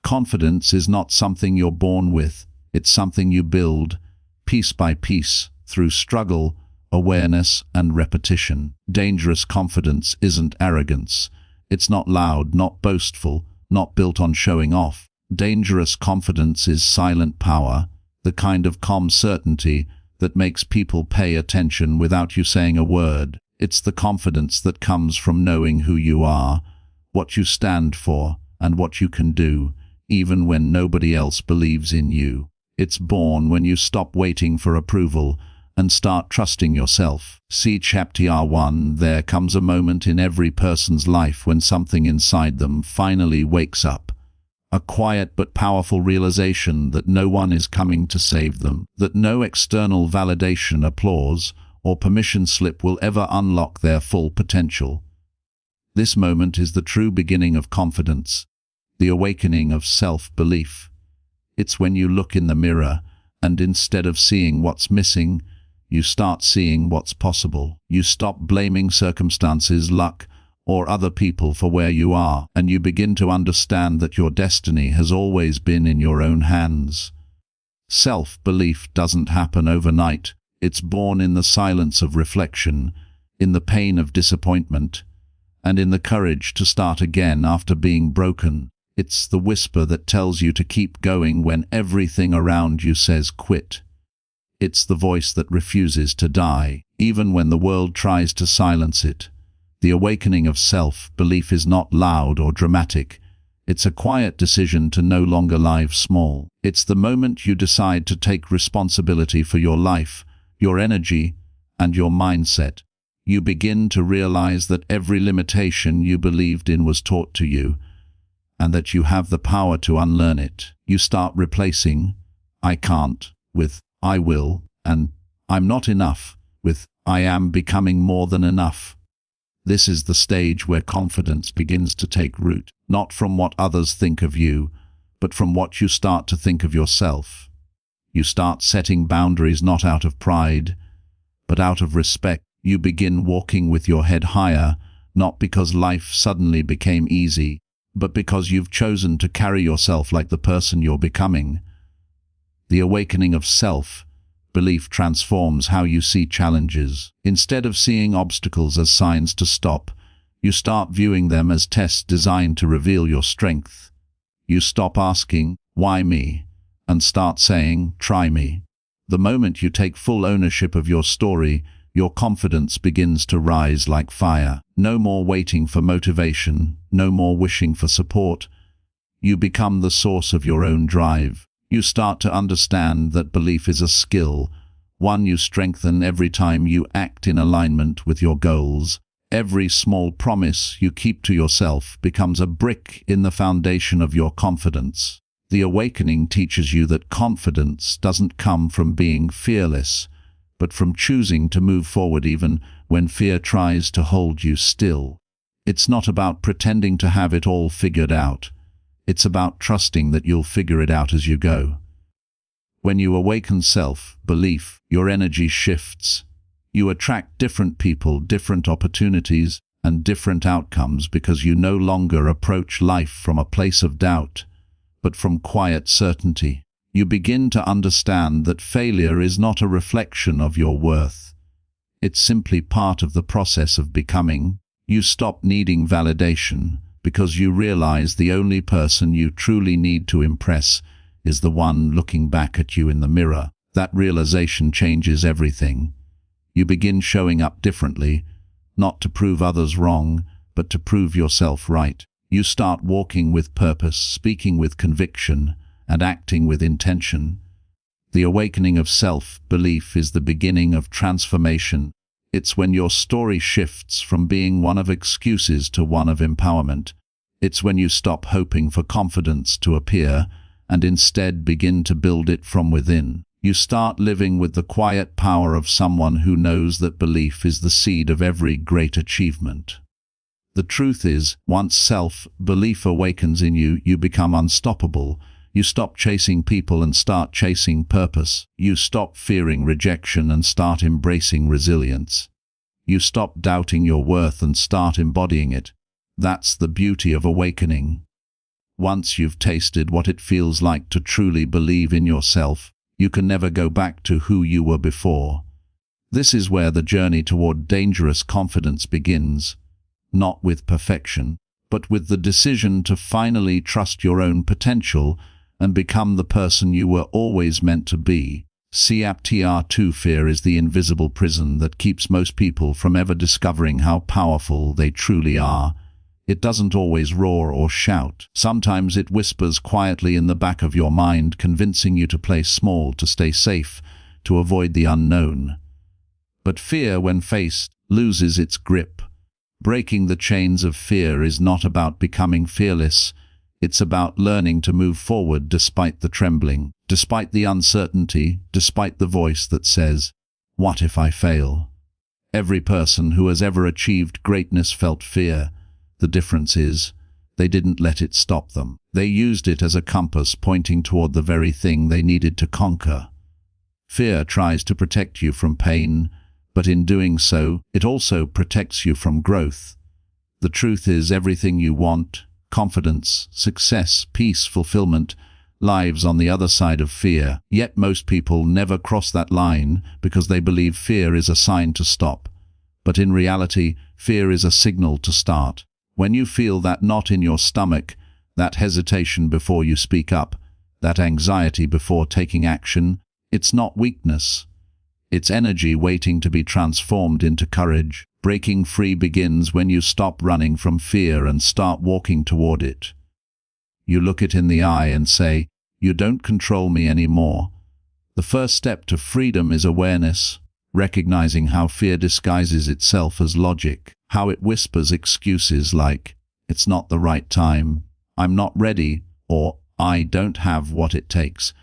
Confidence is not something you're born with, it's something you build, piece by piece, through struggle, awareness, and repetition. Dangerous confidence isn't arrogance. It's not loud, not boastful, not built on showing off. Dangerous confidence is silent power, the kind of calm certainty that makes people pay attention without you saying a word. It's the confidence that comes from knowing who you are, what you stand for, and what you can do, even when nobody else believes in you. It's born when you stop waiting for approval and start trusting yourself. See Chapter 1. There comes a moment in every person's life when something inside them finally wakes up. A quiet but powerful realization that no one is coming to save them, that no external validation, applause, or permission slip will ever unlock their full potential. This moment is the true beginning of confidence, the awakening of self-belief. It's when you look in the mirror, and instead of seeing what's missing, you start seeing what's possible. You stop blaming circumstances, luck, or other people for where you are, and you begin to understand that your destiny has always been in your own hands. Self-belief doesn't happen overnight. It's born in the silence of reflection, in the pain of disappointment, and in the courage to start again after being broken. It's the whisper that tells you to keep going when everything around you says quit. It's the voice that refuses to die, even when the world tries to silence it. The awakening of self-belief is not loud or dramatic. It's a quiet decision to no longer live small. It's the moment you decide to take responsibility for your life, your energy, and your mindset. You begin to realize that every limitation you believed in was taught to you, and that you have the power to unlearn it. You start replacing "I can't" with "I will," and "I'm not enough" with "I am becoming more than enough." This is the stage where confidence begins to take root, not from what others think of you, but from what you start to think of yourself. You start setting boundaries not out of pride, but out of respect. You begin walking with your head higher, not because life suddenly became easy, but because you've chosen to carry yourself like the person you're becoming. The awakening of self-belief transforms how you see challenges. Instead of seeing obstacles as signs to stop, you start viewing them as tests designed to reveal your strength. You stop asking, "Why me?" and start saying, "Try me." The moment you take full ownership of your story, your confidence begins to rise like fire. No more waiting for motivation, no more wishing for support. You become the source of your own drive. You start to understand that belief is a skill, one you strengthen every time you act in alignment with your goals. Every small promise you keep to yourself becomes a brick in the foundation of your confidence. The awakening teaches you that confidence doesn't come from being fearless, but from choosing to move forward even when fear tries to hold you still. It's not about pretending to have it all figured out. It's about trusting that you'll figure it out as you go. When you awaken self-belief, your energy shifts. You attract different people, different opportunities, and different outcomes because you no longer approach life from a place of doubt, but from quiet certainty. You begin to understand that failure is not a reflection of your worth. It's simply part of the process of becoming. You stop needing validation because you realize the only person you truly need to impress is the one looking back at you in the mirror. That realization changes everything. You begin showing up differently, not to prove others wrong, but to prove yourself right. You start walking with purpose, speaking with conviction, and acting with intention. The awakening of self-belief is the beginning of transformation. It's when your story shifts from being one of excuses to one of empowerment. It's when you stop hoping for confidence to appear and instead begin to build it from within. You start living with the quiet power of someone who knows that belief is the seed of every great achievement. The truth is, once self-belief awakens in you, you become unstoppable. You stop chasing people and start chasing purpose. You stop fearing rejection and start embracing resilience. You stop doubting your worth and start embodying it. That's the beauty of awakening. Once you've tasted what it feels like to truly believe in yourself, you can never go back to who you were before. This is where the journey toward dangerous confidence begins, not with perfection, but with the decision to finally trust your own potential and become the person you were always meant to be. CAPTR2 Fear is the invisible prison that keeps most people from ever discovering how powerful they truly are. It doesn't always roar or shout. Sometimes it whispers quietly in the back of your mind, convincing you to play small, to stay safe, to avoid the unknown. But fear, when faced, loses its grip. Breaking the chains of fear is not about becoming fearless. It's about learning to move forward despite the trembling, despite the uncertainty, despite the voice that says, "What if I fail?" Every person who has ever achieved greatness felt fear. The difference is, they didn't let it stop them. They used it as a compass pointing toward the very thing they needed to conquer. Fear tries to protect you from pain, but in doing so, it also protects you from growth. The truth is, everything you want, confidence, success, peace, fulfillment, lives on the other side of fear. Yet most people never cross that line because they believe fear is a sign to stop. But in reality, fear is a signal to start. When you feel that knot in your stomach, that hesitation before you speak up, that anxiety before taking action, it's not weakness. It's energy waiting to be transformed into courage. Breaking free begins when you stop running from fear and start walking toward it. You look it in the eye and say, "You don't control me anymore." The first step to freedom is awareness, recognizing how fear disguises itself as logic, how it whispers excuses like, "It's not the right time," "I'm not ready," or "I don't have what it takes."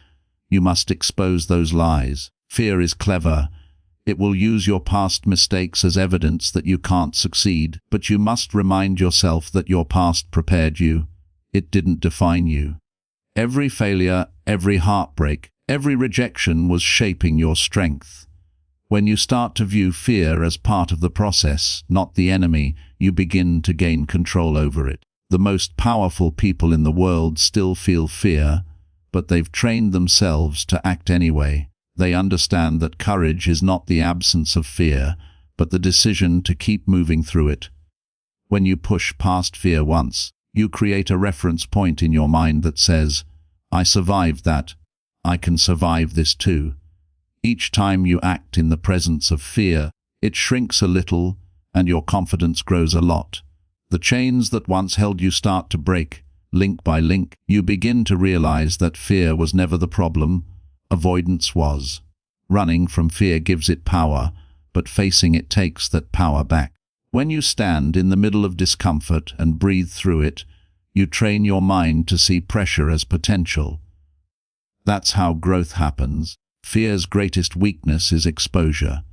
You must expose those lies. Fear is clever. It will use your past mistakes as evidence that you can't succeed, but you must remind yourself that your past prepared you. It didn't define you. Every failure, every heartbreak, every rejection was shaping your strength. When you start to view fear as part of the process, not the enemy, you begin to gain control over it. The most powerful people in the world still feel fear, but they've trained themselves to act anyway. They understand that courage is not the absence of fear, but the decision to keep moving through it. When you push past fear once, you create a reference point in your mind that says, "I survived that. I can survive this too." Each time you act in the presence of fear, it shrinks a little, and your confidence grows a lot. The chains that once held you start to break, link by link. You begin to realize that fear was never the problem. Avoidance was. Running from fear gives it power, but facing it takes that power back. When you stand in the middle of discomfort and breathe through it, you train your mind to see pressure as potential. That's how growth happens. Fear's greatest weakness is exposure.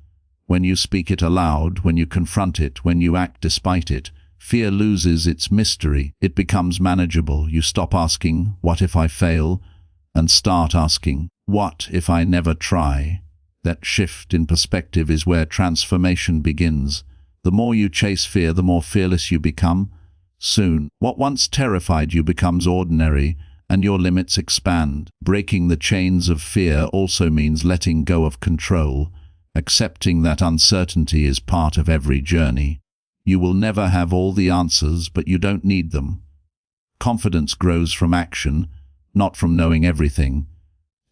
When you speak it aloud, when you confront it, when you act despite it, fear loses its mystery. It becomes manageable. You stop asking, "What if I fail?" and start asking, "What if I never try?" That shift in perspective is where transformation begins. The more you chase fear, the more fearless you become. Soon, what once terrified you becomes ordinary, and your limits expand. Breaking the chains of fear also means letting go of control, accepting that uncertainty is part of every journey. You will never have all the answers, but you don't need them. Confidence grows from action, not from knowing everything.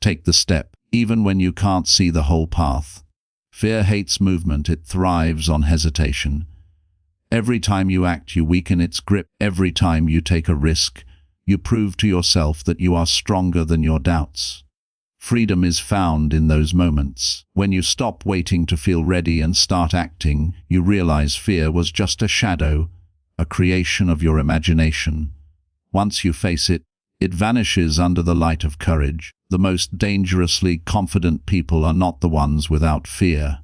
Take the step, even when you can't see the whole path. Fear hates movement, it thrives on hesitation. Every time you act, you weaken its grip. Every time you take a risk, you prove to yourself that you are stronger than your doubts. Freedom is found in those moments. When you stop waiting to feel ready and start acting, you realize fear was just a shadow, a creation of your imagination. Once you face it, it vanishes under the light of courage. The most dangerously confident people are not the ones without fear.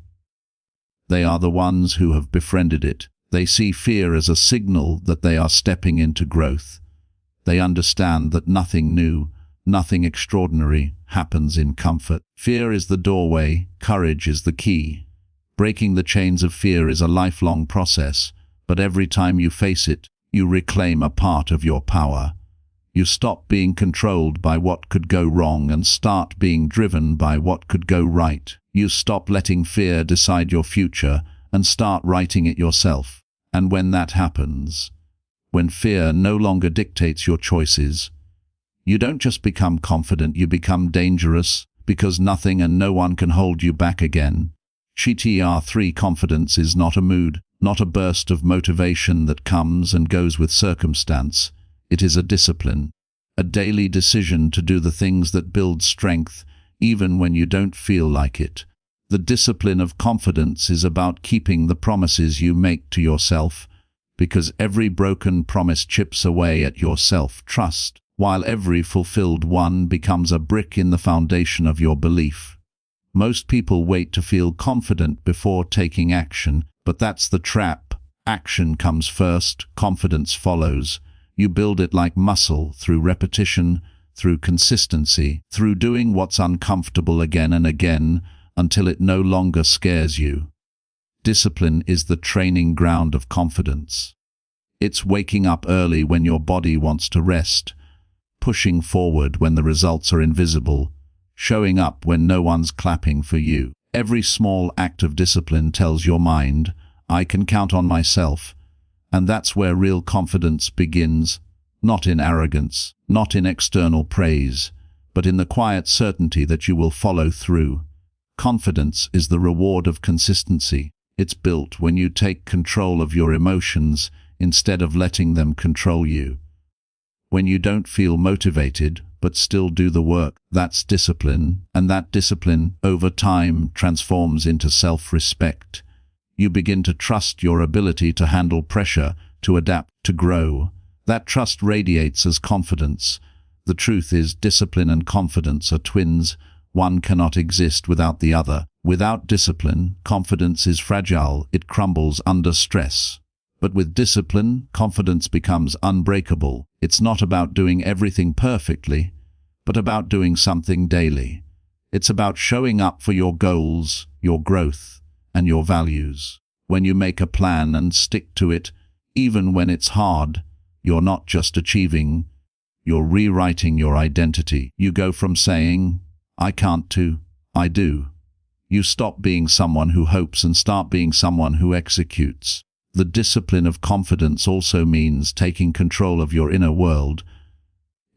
They are the ones who have befriended it. They see fear as a signal that they are stepping into growth. They understand that nothing new, nothing extraordinary happens in comfort. Fear is the doorway, courage is the key. Breaking the chains of fear is a lifelong process, but every time you face it, you reclaim a part of your power. You stop being controlled by what could go wrong and start being driven by what could go right. You stop letting fear decide your future and start writing it yourself. And when that happens, when fear no longer dictates your choices, you don't just become confident, you become dangerous, because nothing and no one can hold you back again. GTR3 confidence is not a mood, not a burst of motivation that comes and goes with circumstance. It is a discipline, a daily decision to do the things that build strength, even when you don't feel like it. The discipline of confidence is about keeping the promises you make to yourself, because every broken promise chips away at your self-trust, while every fulfilled one becomes a brick in the foundation of your belief. Most people wait to feel confident before taking action, but that's the trap. Action comes first, confidence follows. You build it like muscle, through repetition, through consistency, through doing what's uncomfortable again and again, until it no longer scares you. Discipline is the training ground of confidence. It's waking up early when your body wants to rest, pushing forward when the results are invisible, showing up when no one's clapping for you. Every small act of discipline tells your mind, I can count on myself. And that's where real confidence begins, not in arrogance, not in external praise, but in the quiet certainty that you will follow through. Confidence is the reward of consistency. It's built when you take control of your emotions instead of letting them control you. When you don't feel motivated, but still do the work, that's discipline, and that discipline, over time, transforms into self-respect. You begin to trust your ability to handle pressure, to adapt, to grow. That trust radiates as confidence. The truth is, discipline and confidence are twins. One cannot exist without the other. Without discipline, confidence is fragile. It crumbles under stress. But with discipline, confidence becomes unbreakable. It's not about doing everything perfectly, but about doing something daily. It's about showing up for your goals, your growth, and your values. When you make a plan and stick to it, even when it's hard, you're not just achieving, you're rewriting your identity. You go from saying, I can't, to I do. You stop being someone who hopes and start being someone who executes. The discipline of confidence also means taking control of your inner world.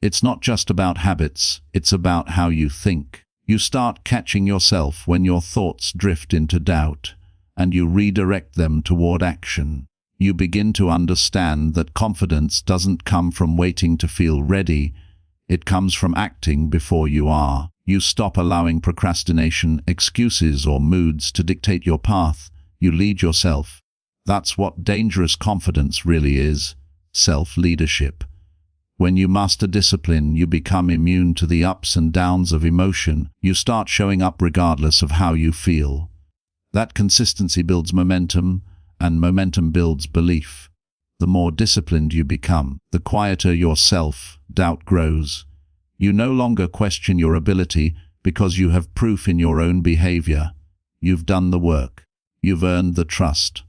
It's not just about habits, it's about how you think. You start catching yourself when your thoughts drift into doubt, and you redirect them toward action. You begin to understand that confidence doesn't come from waiting to feel ready, it comes from acting before you are. You stop allowing procrastination, excuses, or moods to dictate your path. You lead yourself. That's what dangerous confidence really is, self-leadership. When you master discipline, you become immune to the ups and downs of emotion. You start showing up regardless of how you feel. That consistency builds momentum, and momentum builds belief. The more disciplined you become, the quieter your self-doubt grows. You no longer question your ability because you have proof in your own behavior. You've done the work. You've earned the trust.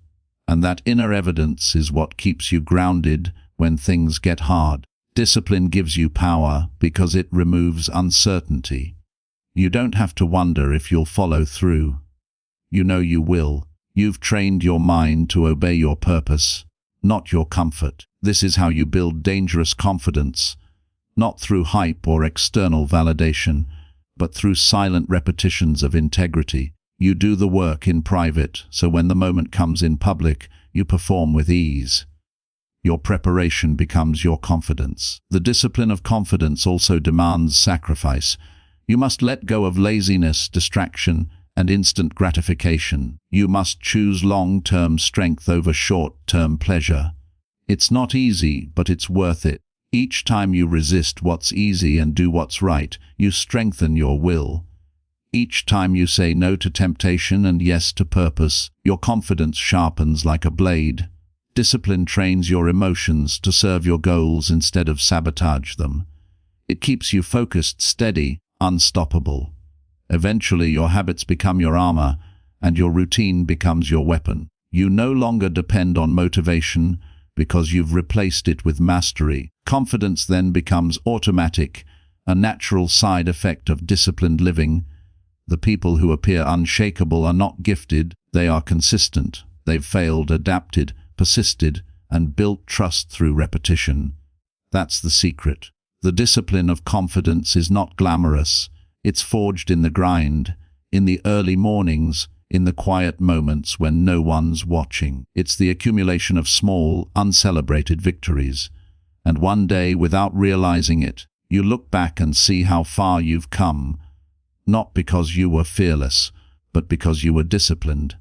And that inner evidence is what keeps you grounded when things get hard. Discipline gives you power because it removes uncertainty. You don't have to wonder if you'll follow through. You know you will. You've trained your mind to obey your purpose, not your comfort. This is how you build dangerous confidence, not through hype or external validation, but through silent repetitions of integrity. You do the work in private, so when the moment comes in public, you perform with ease. Your preparation becomes your confidence. The discipline of confidence also demands sacrifice. You must let go of laziness, distraction, and instant gratification. You must choose long-term strength over short-term pleasure. It's not easy, but it's worth it. Each time you resist what's easy and do what's right, you strengthen your will. Each time you say no to temptation and yes to purpose, your confidence sharpens like a blade. Discipline trains your emotions to serve your goals instead of sabotage them. It keeps you focused, steady, unstoppable. Eventually, your habits become your armor, and your routine becomes your weapon. You no longer depend on motivation because you've replaced it with mastery. Confidence then becomes automatic, a natural side effect of disciplined living. The people who appear unshakable are not gifted, they are consistent. They've failed, adapted, persisted, and built trust through repetition. That's the secret. The discipline of confidence is not glamorous. It's forged in the grind, in the early mornings, in the quiet moments when no one's watching. It's the accumulation of small, uncelebrated victories. And one day, without realizing it, you look back and see how far you've come, not because you were fearless, but because you were disciplined.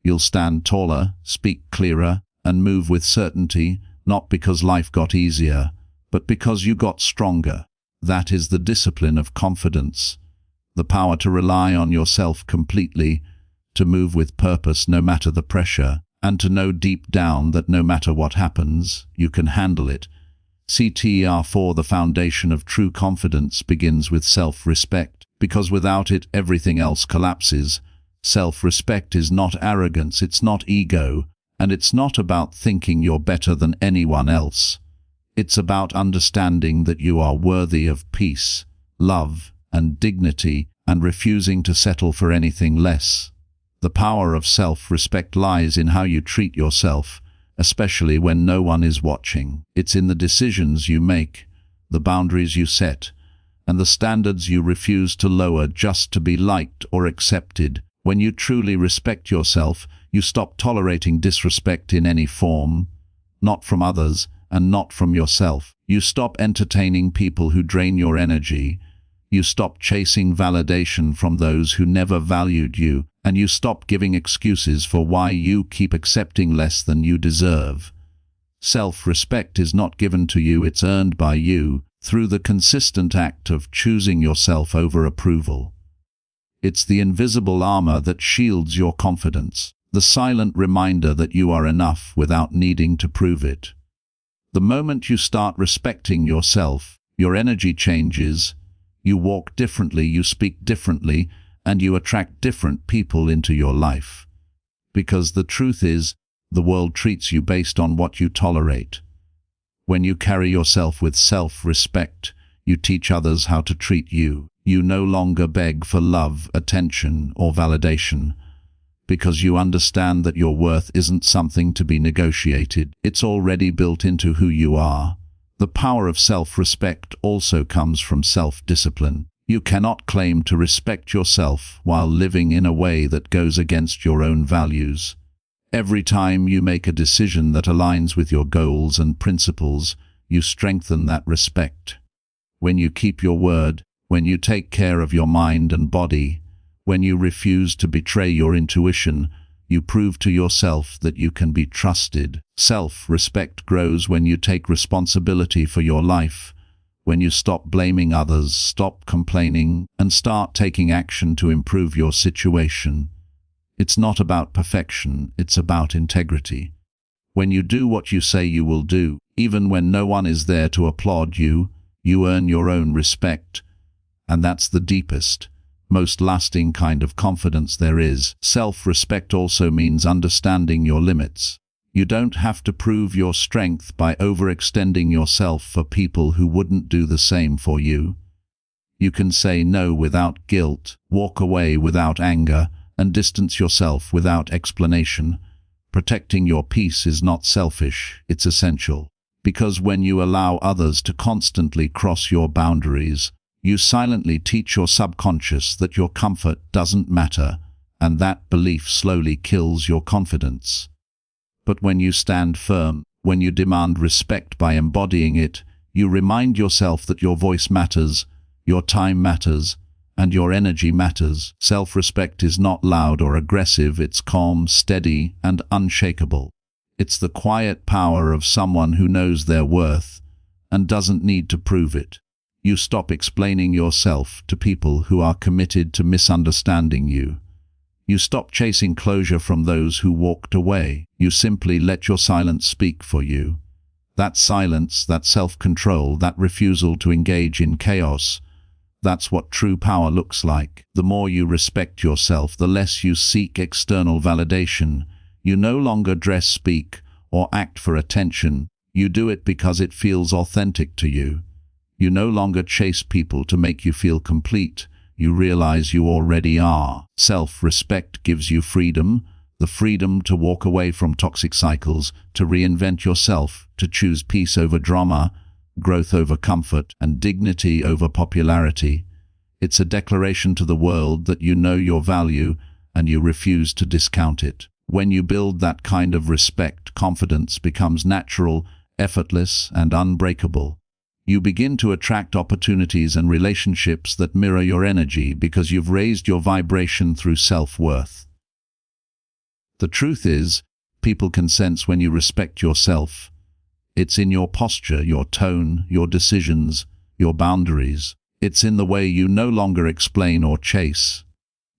You'll stand taller, speak clearer, and move with certainty, not because life got easier, but because you got stronger. That is the discipline of confidence. The power to rely on yourself completely, to move with purpose no matter the pressure, and to know deep down that no matter what happens, you can handle it. CTR4 The foundation of true confidence begins with self-respect, because without it everything else collapses. Self-respect is not arrogance, it's not ego, and it's not about thinking you're better than anyone else. It's about understanding that you are worthy of peace, love, and dignity, and refusing to settle for anything less. The power of self-respect lies in how you treat yourself, especially when no one is watching. It's in the decisions you make, the boundaries you set, and the standards you refuse to lower just to be liked or accepted. When you truly respect yourself, you stop tolerating disrespect in any form, not from others and not from yourself. You stop entertaining people who drain your energy. You stop chasing validation from those who never valued you, and you stop giving excuses for why you keep accepting less than you deserve. Self-respect is not given to you, it's earned by you, through the consistent act of choosing yourself over approval. It's the invisible armor that shields your confidence, the silent reminder that you are enough without needing to prove it. The moment you start respecting yourself, your energy changes, you walk differently, you speak differently, and you attract different people into your life. Because the truth is, the world treats you based on what you tolerate. When you carry yourself with self-respect, you teach others how to treat you. You no longer beg for love, attention, or validation, because you understand that your worth isn't something to be negotiated. It's already built into who you are. The power of self-respect also comes from self-discipline. You cannot claim to respect yourself while living in a way that goes against your own values. Every time you make a decision that aligns with your goals and principles, you strengthen that respect. When you keep your word, when you take care of your mind and body, when you refuse to betray your intuition, you prove to yourself that you can be trusted. Self-respect grows when you take responsibility for your life, when you stop blaming others, stop complaining, and start taking action to improve your situation. It's not about perfection, it's about integrity. When you do what you say you will do, even when no one is there to applaud you, you earn your own respect. And that's the deepest, most lasting kind of confidence there is. Self-respect also means understanding your limits. You don't have to prove your strength by overextending yourself for people who wouldn't do the same for you. You can say no without guilt, walk away without anger, and distance yourself without explanation. Protecting your peace is not selfish, it's essential. Because when you allow others to constantly cross your boundaries, you silently teach your subconscious that your comfort doesn't matter, and that belief slowly kills your confidence. But when you stand firm, when you demand respect by embodying it, you remind yourself that your voice matters, your time matters, and your energy matters. Self-respect is not loud or aggressive, it's calm, steady, and unshakable. It's the quiet power of someone who knows their worth and doesn't need to prove it. You stop explaining yourself to people who are committed to misunderstanding you. You stop chasing closure from those who walked away. You simply let your silence speak for you. That silence, that self-control, that refusal to engage in chaos, that's what true power looks like. The more you respect yourself, the less you seek external validation. You no longer dress, speak, or act for attention. You do it because it feels authentic to you. You no longer chase people to make you feel complete. You realize you already are. Self-respect gives you freedom, the freedom to walk away from toxic cycles, to reinvent yourself, to choose peace over drama, growth over comfort, and dignity over popularity. It's a declaration to the world that you know your value and you refuse to discount it. When you build that kind of respect, confidence becomes natural, effortless, and unbreakable. You begin to attract opportunities and relationships that mirror your energy because you've raised your vibration through self-worth. The truth is, people can sense when you respect yourself. It's in your posture, your tone, your decisions, your boundaries. It's in the way you no longer explain or chase.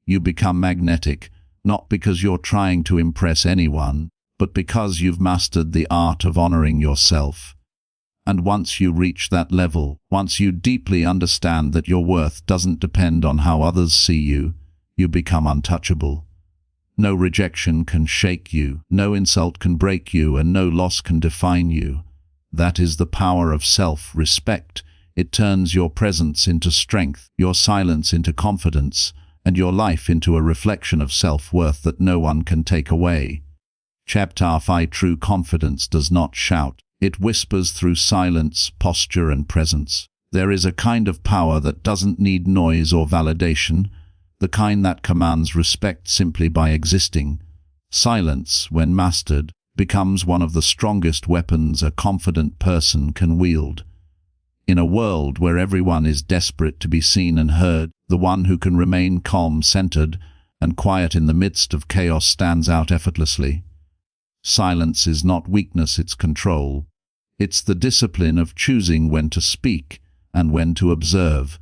You become magnetic, not because you're trying to impress anyone, but because you've mastered the art of honoring yourself. And once you reach that level, once you deeply understand that your worth doesn't depend on how others see you, you become untouchable. No rejection can shake you, no insult can break you, and no loss can define you. That is the power of self-respect. It turns your presence into strength, your silence into confidence, and your life into a reflection of self-worth that no one can take away. Chapter 5. True confidence does not shout. It whispers through silence, posture, and presence. There is a kind of power that doesn't need noise or validation, the kind that commands respect simply by existing. Silence, when mastered, becomes one of the strongest weapons a confident person can wield. In a world where everyone is desperate to be seen and heard, the one who can remain calm, centered, and quiet in the midst of chaos stands out effortlessly. Silence is not weakness, it's control. It's the discipline of choosing when to speak and when to observe.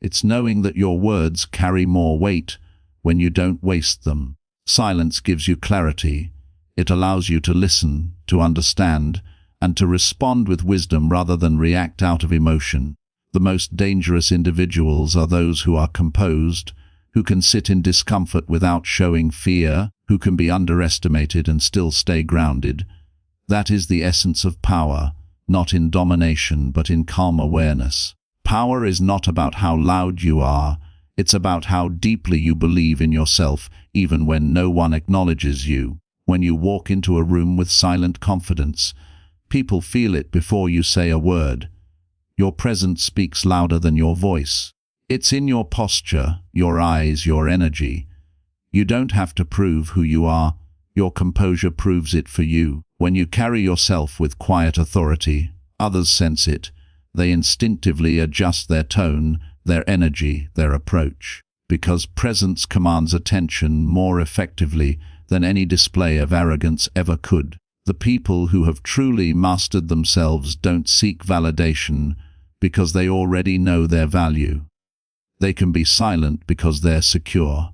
It's knowing that your words carry more weight when you don't waste them. Silence gives you clarity. It allows you to listen, to understand, and to respond with wisdom rather than react out of emotion. The most dangerous individuals are those who are composed, who can sit in discomfort without showing fear, who can be underestimated and still stay grounded. That is the essence of power, not in domination but in calm awareness. Power is not about how loud you are, it's about how deeply you believe in yourself, even when no one acknowledges you. When you walk into a room with silent confidence, people feel it before you say a word. Your presence speaks louder than your voice. It's in your posture, your eyes, your energy. You don't have to prove who you are. Your composure proves it for you. When you carry yourself with quiet authority, others sense it. They instinctively adjust their tone, their energy, their approach. Because presence commands attention more effectively than any display of arrogance ever could. The people who have truly mastered themselves don't seek validation because they already know their value. They can be silent because they're secure.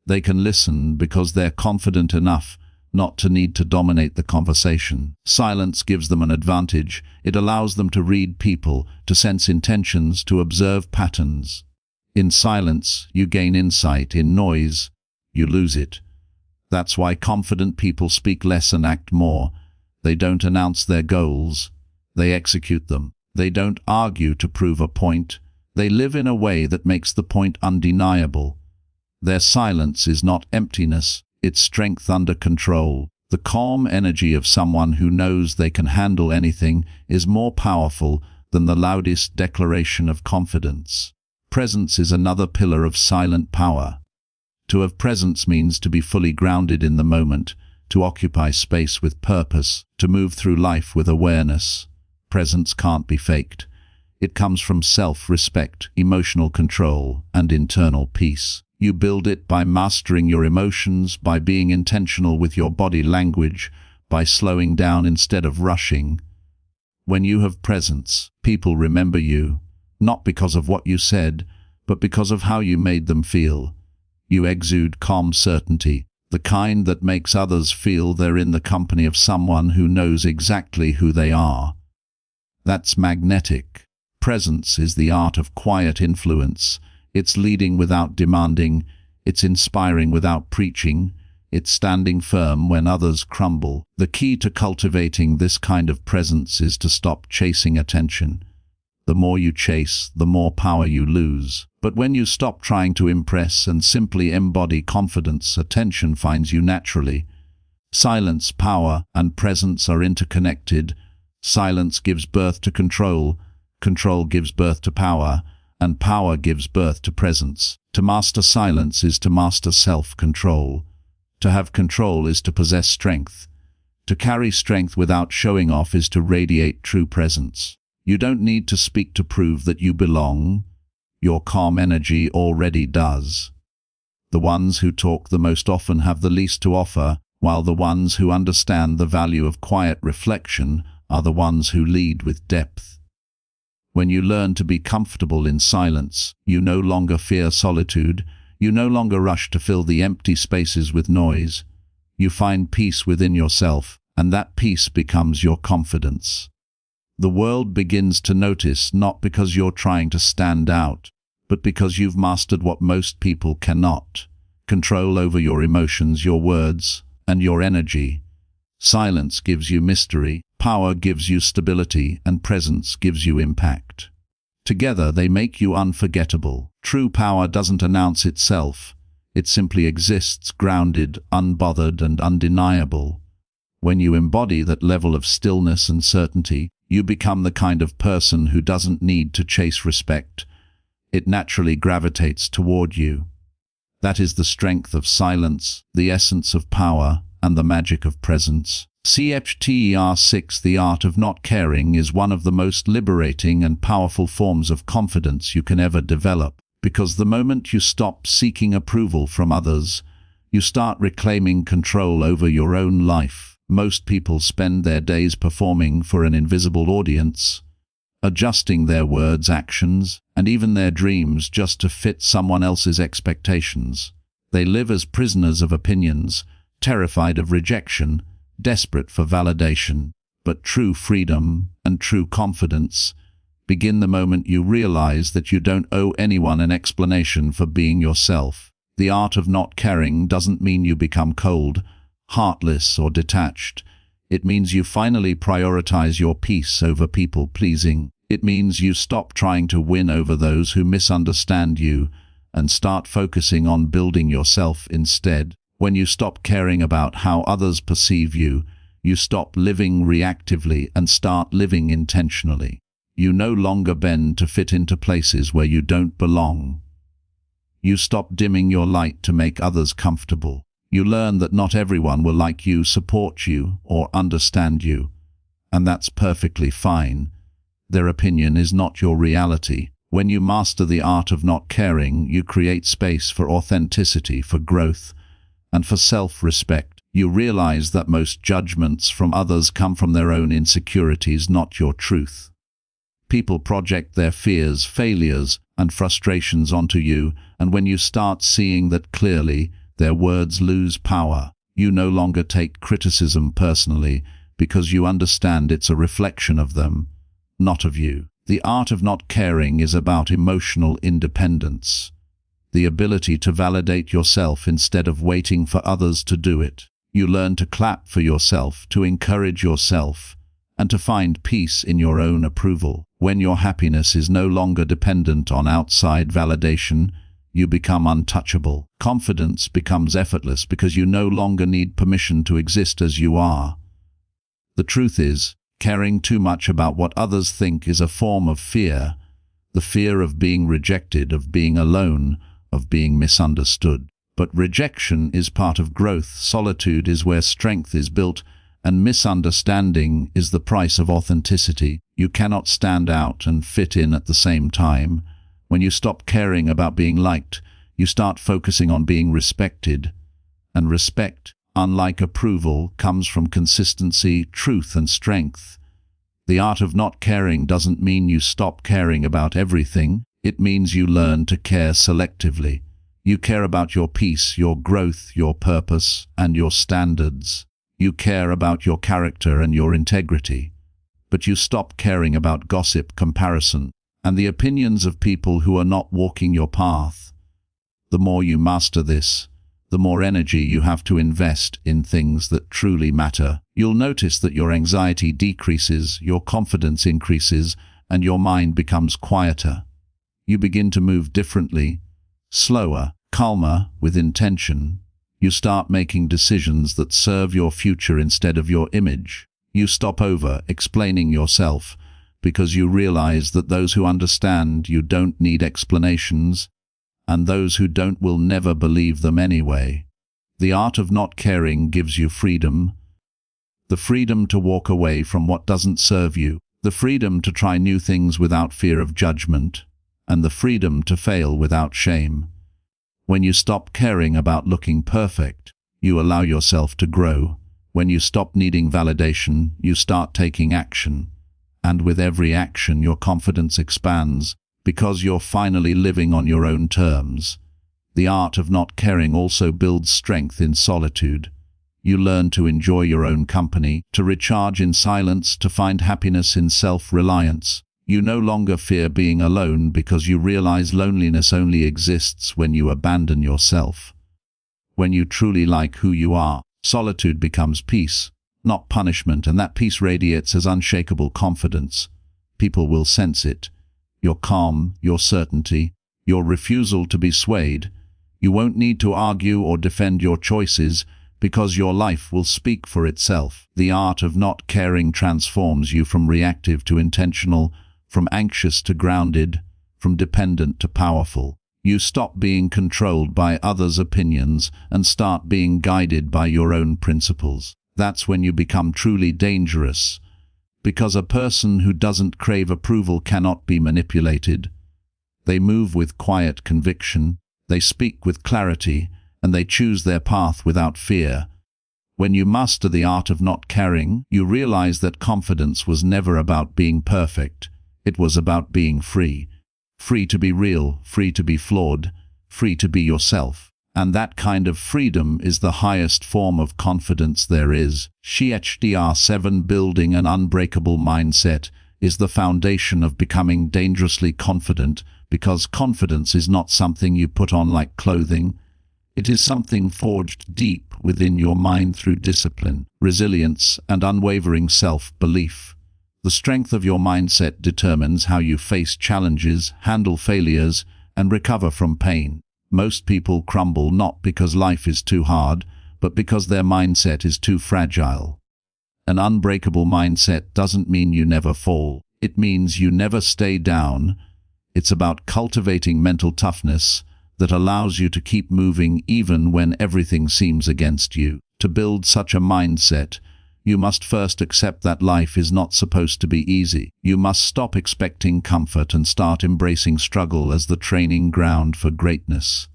They can listen because they're confident enough not to need to dominate the conversation. Silence gives them an advantage. It allows them to read people, to sense intentions, to observe patterns. In silence, you gain insight. In noise, you lose it. That's why confident people speak less and act more. They don't announce their goals. They execute them. They don't argue to prove a point. They live in a way that makes the point undeniable. Their silence is not emptiness, it's strength under control. The calm energy of someone who knows they can handle anything is more powerful than the loudest declaration of confidence. Presence is another pillar of silent power. To have presence means to be fully grounded in the moment, to occupy space with purpose, to move through life with awareness. Presence can't be faked. It comes from self-respect, emotional control, and internal peace. You build it by mastering your emotions, by being intentional with your body language, by slowing down instead of rushing. When you have presence, people remember you, not because of what you said, but because of how you made them feel. You exude calm certainty, the kind that makes others feel they're in the company of someone who knows exactly who they are. That's magnetic. Presence is the art of quiet influence. It's leading without demanding. It's inspiring without preaching. It's standing firm when others crumble. The key to cultivating this kind of presence is to stop chasing attention. The more you chase, the more power you lose. But when you stop trying to impress and simply embody confidence, attention finds you naturally. Silence, power, and presence are interconnected. Silence gives birth to control, control gives birth to power, and power gives birth to presence. To master silence is to master self-control. To have control is to possess strength. To carry strength without showing off is to radiate true presence. You don't need to speak to prove that you belong. Your calm energy already does. The ones who talk the most often have the least to offer, while the ones who understand the value of quiet reflection are the ones who lead with depth. When you learn to be comfortable in silence, you no longer fear solitude, you no longer rush to fill the empty spaces with noise. You find peace within yourself, and that peace becomes your confidence. The world begins to notice not because you're trying to stand out, but because you've mastered what most people cannot: control over your emotions, your words, and your energy. Silence gives you mystery, power gives you stability, and presence gives you impact. Together they make you unforgettable. True power doesn't announce itself. It simply exists, grounded, unbothered, and undeniable. When you embody that level of stillness and certainty, you become the kind of person who doesn't need to chase respect. It naturally gravitates toward you. That is the strength of silence, the essence of power, and the magic of presence. Chapter 6. The art of not caring is one of the most liberating and powerful forms of confidence you can ever develop, because the moment you stop seeking approval from others, you start reclaiming control over your own life. Most people spend their days performing for an invisible audience, adjusting their words, actions, and even their dreams just to fit someone else's expectations. They live as prisoners of opinions, terrified of rejection, desperate for validation. But true freedom and true confidence begin the moment you realize that you don't owe anyone an explanation for being yourself. The art of not caring doesn't mean you become cold, heartless, or detached. It means you finally prioritize your peace over people-pleasing. It means you stop trying to win over those who misunderstand you and start focusing on building yourself instead. When you stop caring about how others perceive you, you stop living reactively and start living intentionally. You no longer bend to fit into places where you don't belong. You stop dimming your light to make others comfortable. You learn that not everyone will like you, support you, or understand you, and that's perfectly fine. Their opinion is not your reality. When you master the art of not caring, you create space for authenticity, for growth, and for self-respect. You realize that most judgments from others come from their own insecurities, not your truth. People project their fears, failures, and frustrations onto you, and when you start seeing that clearly, their words lose power. You no longer take criticism personally because you understand it's a reflection of them, not of you. The art of not caring is about emotional independence, the ability to validate yourself instead of waiting for others to do it. You learn to clap for yourself, to encourage yourself, and to find peace in your own approval. When your happiness is no longer dependent on outside validation, you become untouchable. Confidence becomes effortless because you no longer need permission to exist as you are. The truth is, caring too much about what others think is a form of fear. The fear of being rejected, of being alone, of being misunderstood. But rejection is part of growth. Solitude is where strength is built, and misunderstanding is the price of authenticity. You cannot stand out and fit in at the same time. When you stop caring about being liked, you start focusing on being respected. And respect, unlike approval, comes from consistency, truth, and strength. The art of not caring doesn't mean you stop caring about everything. It means you learn to care selectively. You care about your peace, your growth, your purpose, and your standards. You care about your character and your integrity. But you stop caring about gossip, comparison, and the opinions of people who are not walking your path. The more you master this, the more energy you have to invest in things that truly matter. You'll notice that your anxiety decreases, your confidence increases, and your mind becomes quieter. You begin to move differently, slower, calmer, with intention. You start making decisions that serve your future instead of your image. You stop over-explaining yourself because you realize that those who understand you don't need explanations, and those who don't will never believe them anyway. The art of not caring gives you freedom. The freedom to walk away from what doesn't serve you, the freedom to try new things without fear of judgment, and the freedom to fail without shame. When you stop caring about looking perfect, you allow yourself to grow. When you stop needing validation, you start taking action. And with every action, your confidence expands, because you're finally living on your own terms. The art of not caring also builds strength in solitude. You learn to enjoy your own company, to recharge in silence, to find happiness in self-reliance. You no longer fear being alone because you realize loneliness only exists when you abandon yourself. When you truly like who you are, solitude becomes peace, not punishment, and that peace radiates as unshakable confidence. People will sense it. Your calm, your certainty, your refusal to be swayed. You won't need to argue or defend your choices because your life will speak for itself. The art of not caring transforms you from reactive to intentional, from anxious to grounded, from dependent to powerful. You stop being controlled by others' opinions and start being guided by your own principles. That's when you become truly dangerous, because a person who doesn't crave approval cannot be manipulated. They move with quiet conviction, they speak with clarity, and they choose their path without fear. When you master the art of not caring, you realize that confidence was never about being perfect. It was about being free. Free to be real, free to be flawed, free to be yourself. And that kind of freedom is the highest form of confidence there is. CHDR 7 Building an unbreakable mindset is the foundation of becoming dangerously confident, because confidence is not something you put on like clothing. It is something forged deep within your mind through discipline, resilience, and unwavering self-belief. The strength of your mindset determines how you face challenges, handle failures, and recover from pain. Most people crumble not because life is too hard, but because their mindset is too fragile. An unbreakable mindset doesn't mean you never fall. It means you never stay down. It's about cultivating mental toughness that allows you to keep moving even when everything seems against you. To build such a mindset, you must first accept that life is not supposed to be easy. You must stop expecting comfort and start embracing struggle as the training ground for greatness.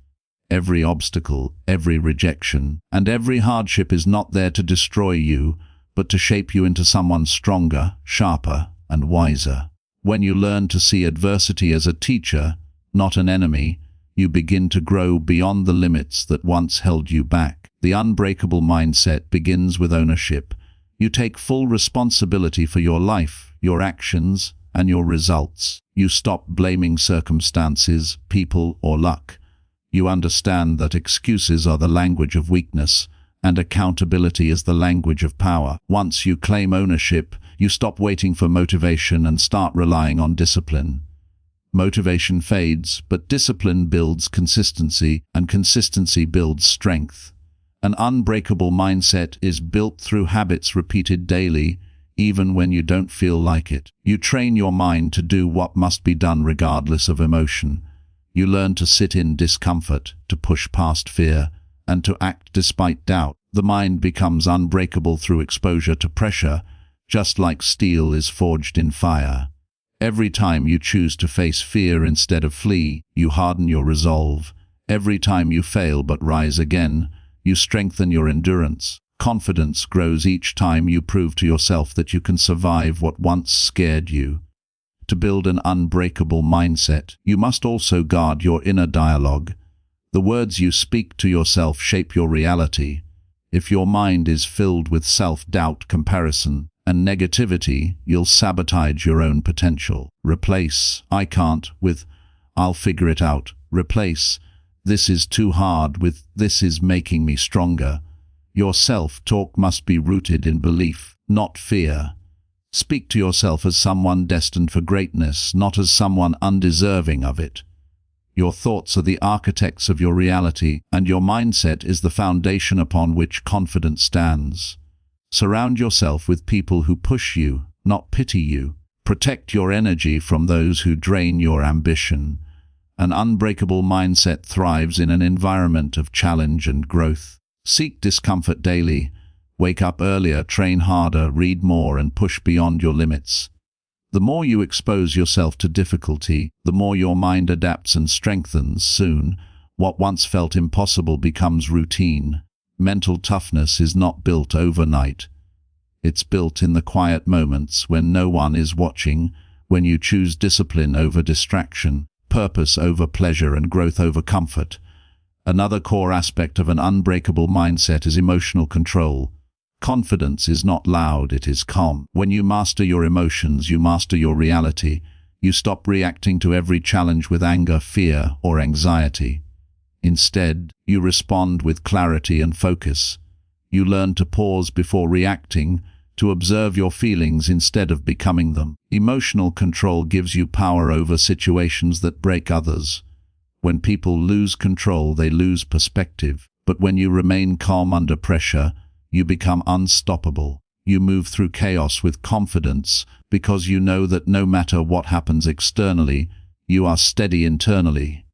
Every obstacle, every rejection, and every hardship is not there to destroy you, but to shape you into someone stronger, sharper, and wiser. When you learn to see adversity as a teacher, not an enemy, you begin to grow beyond the limits that once held you back. The unbreakable mindset begins with ownership. You take full responsibility for your life, your actions, and your results. You stop blaming circumstances, people, or luck. You understand that excuses are the language of weakness, and accountability is the language of power. Once you claim ownership, you stop waiting for motivation and start relying on discipline. Motivation fades, but discipline builds consistency, and consistency builds strength. An unbreakable mindset is built through habits repeated daily, even when you don't feel like it. You train your mind to do what must be done regardless of emotion. You learn to sit in discomfort, to push past fear, and to act despite doubt. The mind becomes unbreakable through exposure to pressure, just like steel is forged in fire. Every time you choose to face fear instead of flee, you harden your resolve. Every time you fail but rise again, you strengthen your endurance. Confidence grows each time you prove to yourself that you can survive what once scared you. To build an unbreakable mindset, you must also guard your inner dialogue. The words you speak to yourself shape your reality. If your mind is filled with self-doubt, comparison, and negativity, you'll sabotage your own potential. Replace "I can't" with "I'll figure it out." Replace "This is too hard," with "This is making me stronger." Your self-talk must be rooted in belief, not fear. Speak to yourself as someone destined for greatness, not as someone undeserving of it. Your thoughts are the architects of your reality, and your mindset is the foundation upon which confidence stands. Surround yourself with people who push you, not pity you. Protect your energy from those who drain your ambition. An unbreakable mindset thrives in an environment of challenge and growth. Seek discomfort daily. Wake up earlier, train harder, read more, and push beyond your limits. The more you expose yourself to difficulty, the more your mind adapts and strengthens. Soon, what once felt impossible becomes routine. Mental toughness is not built overnight. It's built in the quiet moments when no one is watching, when you choose discipline over distraction, purpose over pleasure, and growth over comfort. Another core aspect of an unbreakable mindset is emotional control. Confidence is not loud, it is calm. When you master your emotions, you master your reality. You stop reacting to every challenge with anger, fear, or anxiety. Instead, you respond with clarity and focus. You learn to pause before reacting, to observe your feelings instead of becoming them. Emotional control gives you power over situations that break others. When people lose control, they lose perspective. But when you remain calm under pressure, you become unstoppable. You move through chaos with confidence because you know that no matter what happens externally, you are steady internally.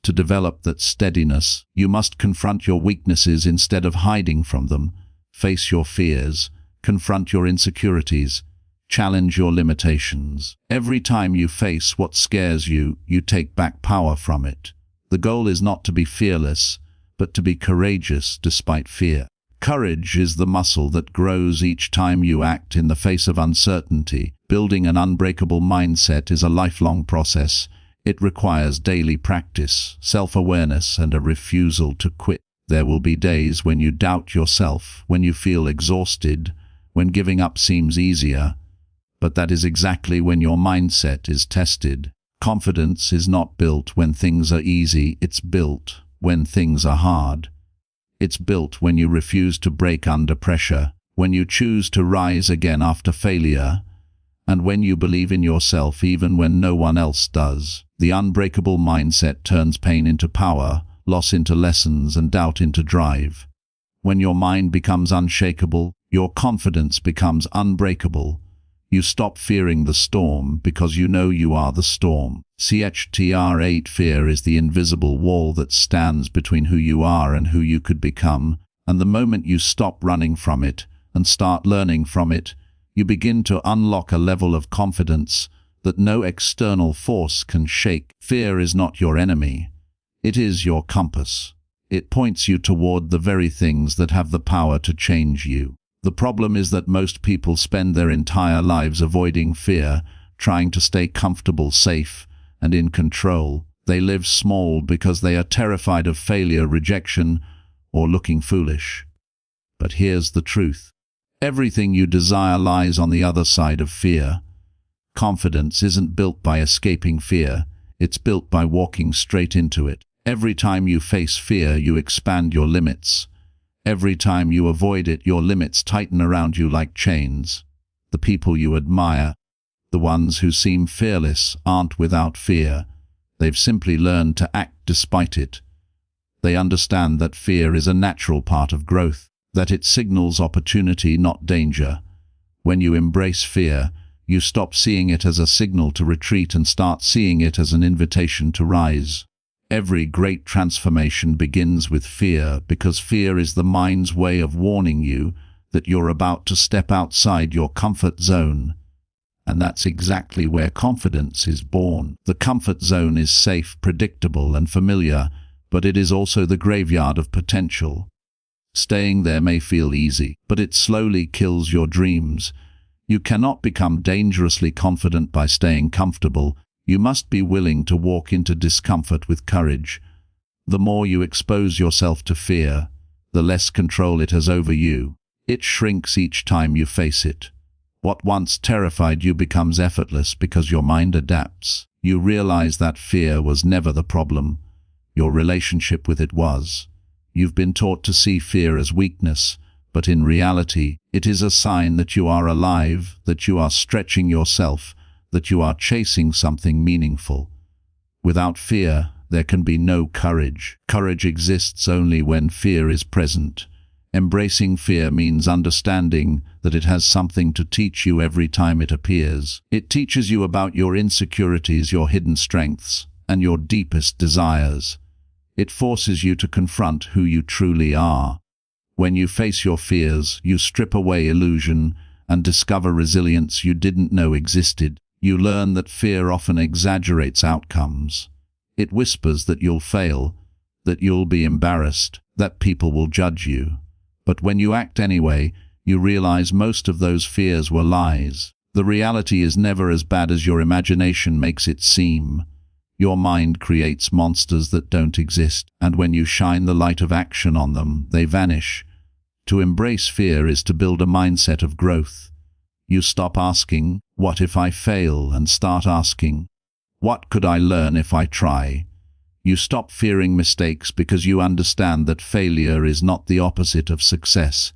To develop that steadiness, you must confront your weaknesses instead of hiding from them. Face your fears, confront your insecurities, challenge your limitations. Every time you face what scares you, you take back power from it. The goal is not to be fearless, but to be courageous despite fear. Courage is the muscle that grows each time you act in the face of uncertainty. Building an unbreakable mindset is a lifelong process. It requires daily practice, self-awareness, and a refusal to quit. There will be days when you doubt yourself, when you feel exhausted, when giving up seems easier. But that is exactly when your mindset is tested. Confidence is not built when things are easy, it's built when things are hard. It's built when you refuse to break under pressure, when you choose to rise again after failure, and when you believe in yourself even when no one else does. The unbreakable mindset turns pain into power, loss into lessons, and doubt into drive. When your mind becomes unshakable, your confidence becomes unbreakable. You stop fearing the storm because you know you are the storm. CHTR 8 Fear is the invisible wall that stands between who you are and who you could become, and the moment you stop running from it and start learning from it, you begin to unlock a level of confidence that no external force can shake. Fear is not your enemy. It is your compass. It points you toward the very things that have the power to change you. The problem is that most people spend their entire lives avoiding fear, trying to stay comfortable, safe, and in control. They live small because they are terrified of failure, rejection, or looking foolish. But here's the truth. Everything you desire lies on the other side of fear. Confidence isn't built by escaping fear. It's built by walking straight into it. Every time you face fear, you expand your limits. Every time you avoid it, your limits tighten around you like chains. The people you admire, the ones who seem fearless, aren't without fear. They've simply learned to act despite it. They understand that fear is a natural part of growth, that it signals opportunity, not danger. When you embrace fear, you stop seeing it as a signal to retreat and start seeing it as an invitation to rise. Every great transformation begins with fear, because fear is the mind's way of warning you that you're about to step outside your comfort zone. And that's exactly where confidence is born. The comfort zone is safe, predictable, and familiar, but it is also the graveyard of potential. Staying there may feel easy, but it slowly kills your dreams. You cannot become dangerously confident by staying comfortable. You must be willing to walk into discomfort with courage. The more you expose yourself to fear, the less control it has over you. It shrinks each time you face it. What once terrified you becomes effortless because your mind adapts. You realize that fear was never the problem. your relationship with it was. You've been taught to see fear as weakness, but in reality, it is a sign that you are alive, that you are stretching yourself, that you are chasing something meaningful. Without fear, there can be no courage. Courage exists only when fear is present. Embracing fear means understanding that it has something to teach you every time it appears. It teaches you about your insecurities, your hidden strengths, and your deepest desires. It forces you to confront who you truly are. When you face your fears, you strip away illusion and discover resilience you didn't know existed. You learn that fear often exaggerates outcomes. It whispers that you'll fail, that you'll be embarrassed, that people will judge you. But when you act anyway, you realize most of those fears were lies. The reality is never as bad as your imagination makes it seem. Your mind creates monsters that don't exist, and when you shine the light of action on them, they vanish. To embrace fear is to build a mindset of growth. You stop asking, "What if I fail?" and start asking, "What could I learn if I try?" You stop fearing mistakes because you understand that failure is not the opposite of success.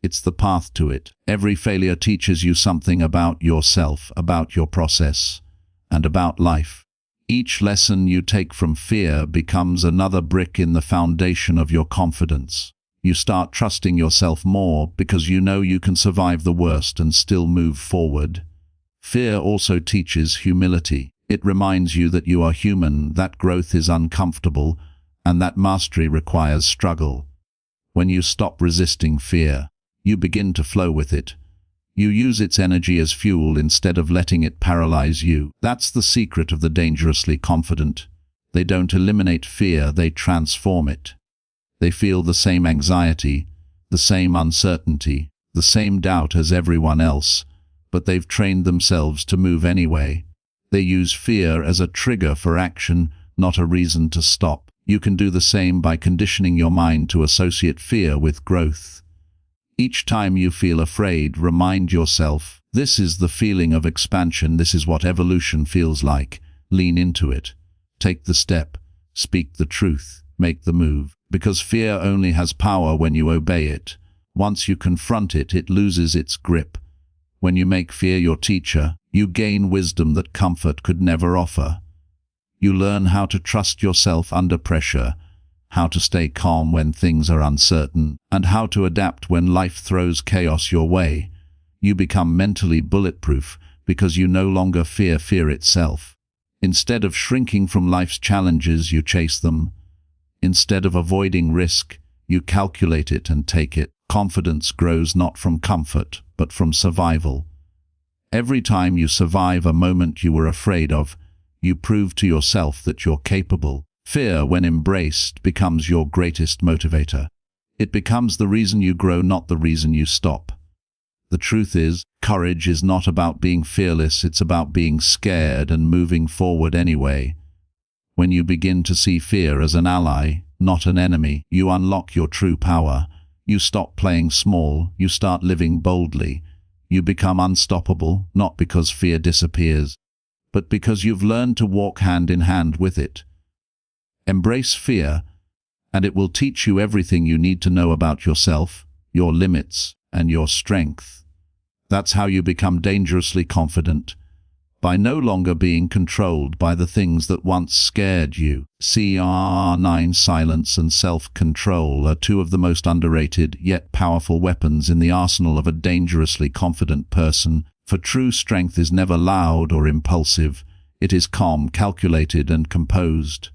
It's the path to it. Every failure teaches you something about yourself, about your process, and about life. Each lesson you take from fear becomes another brick in the foundation of your confidence. You start trusting yourself more because you know you can survive the worst and still move forward. Fear also teaches humility. It reminds you that you are human, that growth is uncomfortable, and that mastery requires struggle. When you stop resisting fear, you begin to flow with it. You use its energy as fuel instead of letting it paralyze you. That's the secret of the dangerously confident. They don't eliminate fear, they transform it. They feel the same anxiety, the same uncertainty, the same doubt as everyone else, but they've trained themselves to move anyway. They use fear as a trigger for action, not a reason to stop. You can do the same by conditioning your mind to associate fear with growth. Each time you feel afraid, remind yourself, this is the feeling of expansion, this is what evolution feels like. Lean into it. Take the step. Speak the truth. Make the move. Because fear only has power when you obey it. Once you confront it, it loses its grip. When you make fear your teacher, you gain wisdom that comfort could never offer. You learn how to trust yourself under pressure, how to stay calm when things are uncertain, and how to adapt when life throws chaos your way. You become mentally bulletproof because you no longer fear fear itself. Instead of shrinking from life's challenges, you chase them. Instead of avoiding risk, you calculate it and take it. Confidence grows not from comfort, but from survival. Every time you survive a moment you were afraid of, you prove to yourself that you're capable. Fear, when embraced, becomes your greatest motivator. It becomes the reason you grow, not the reason you stop. The truth is, courage is not about being fearless, it's about being scared and moving forward anyway. When you begin to see fear as an ally, not an enemy, you unlock your true power. You stop playing small, you start living boldly. You become unstoppable, not because fear disappears, but because you've learned to walk hand in hand with it. Embrace fear, and it will teach you everything you need to know about yourself, your limits, and your strength. That's how you become dangerously confident, by no longer being controlled by the things that once scared you. CR9 silence and self-control are two of the most underrated yet powerful weapons in the arsenal of a dangerously confident person, for true strength is never loud or impulsive. It is calm, calculated, and composed.